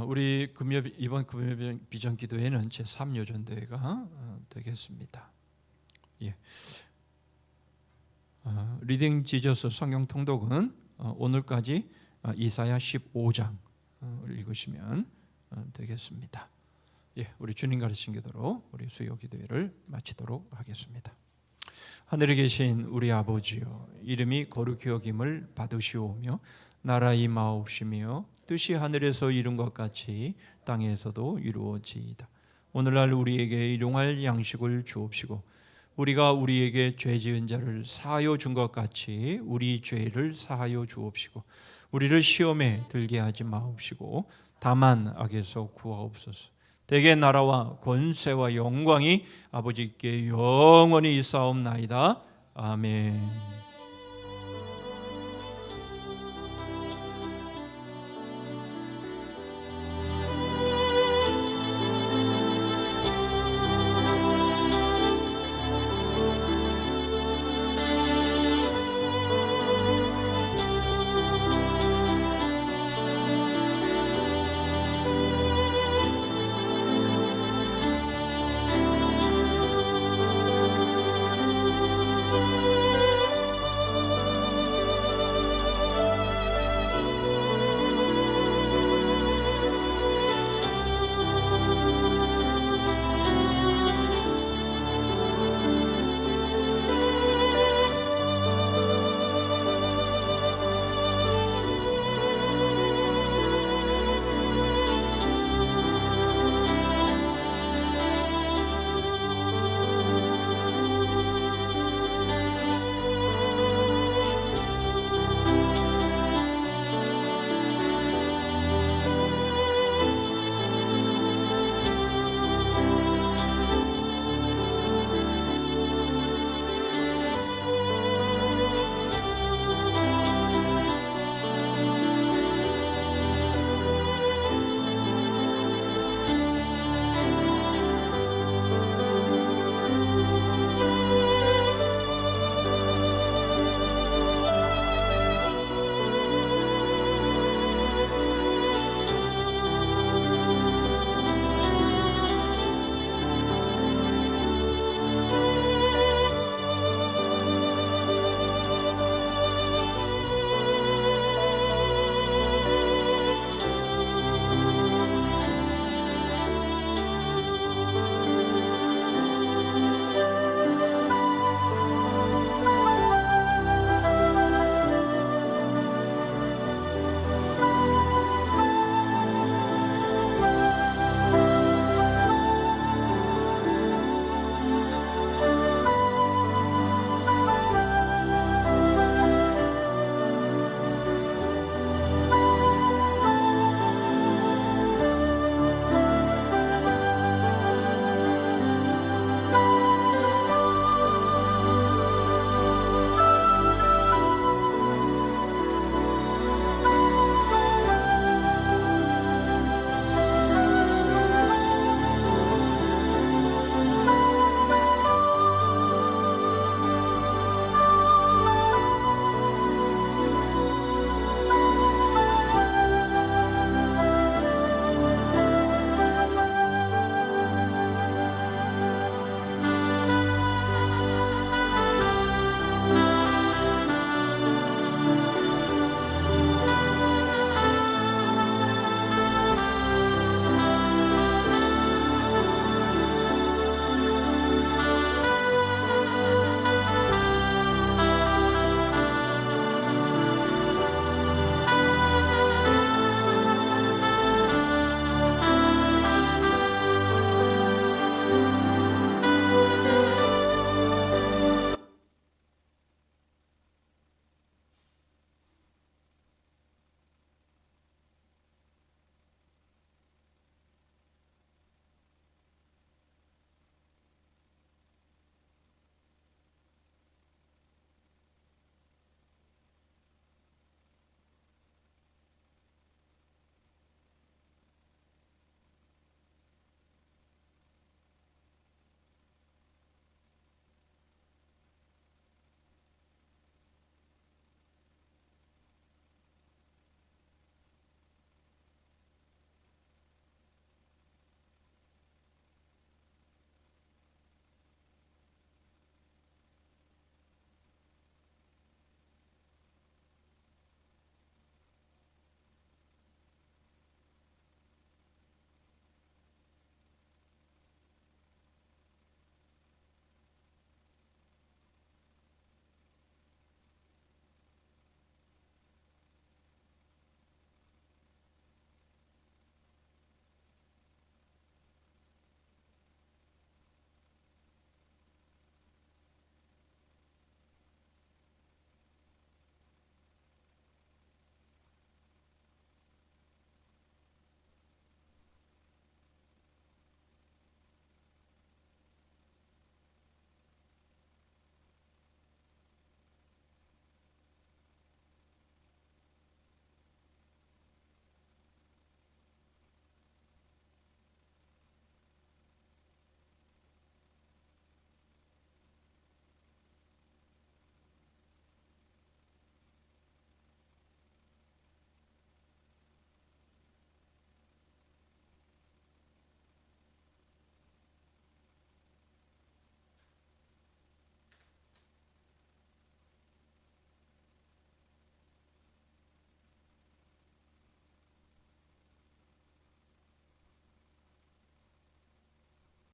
S1: 우리 이번 금요 비전 기도회는 제3요전 대회가 되겠습니다. 예. 리딩 지저스 성경 통독은 오늘까지 이사야 15장을 읽으시면 되겠습니다. 예, 우리 주님 가르친 기도로 우리 수요 기도회를 마치도록 하겠습니다. 하늘에 계신 우리 아버지여, 이름이 거룩히 여김을 받으시오며 나라 임하옵시며 뜻이 하늘에서 이룬 것 같이 땅에서도 이루어지이다. 오늘날 우리에게 일용할 양식을 주옵시고 우리가 우리에게 죄 지은 자를 사하여 준 것 같이 우리 죄를 사하여 주옵시고 우리를 시험에 들게 하지 마옵시고 다만 악에서 구하옵소서. 대개 나라와 권세와 영광이 아버지께 영원히 있사옵나이다. 아멘.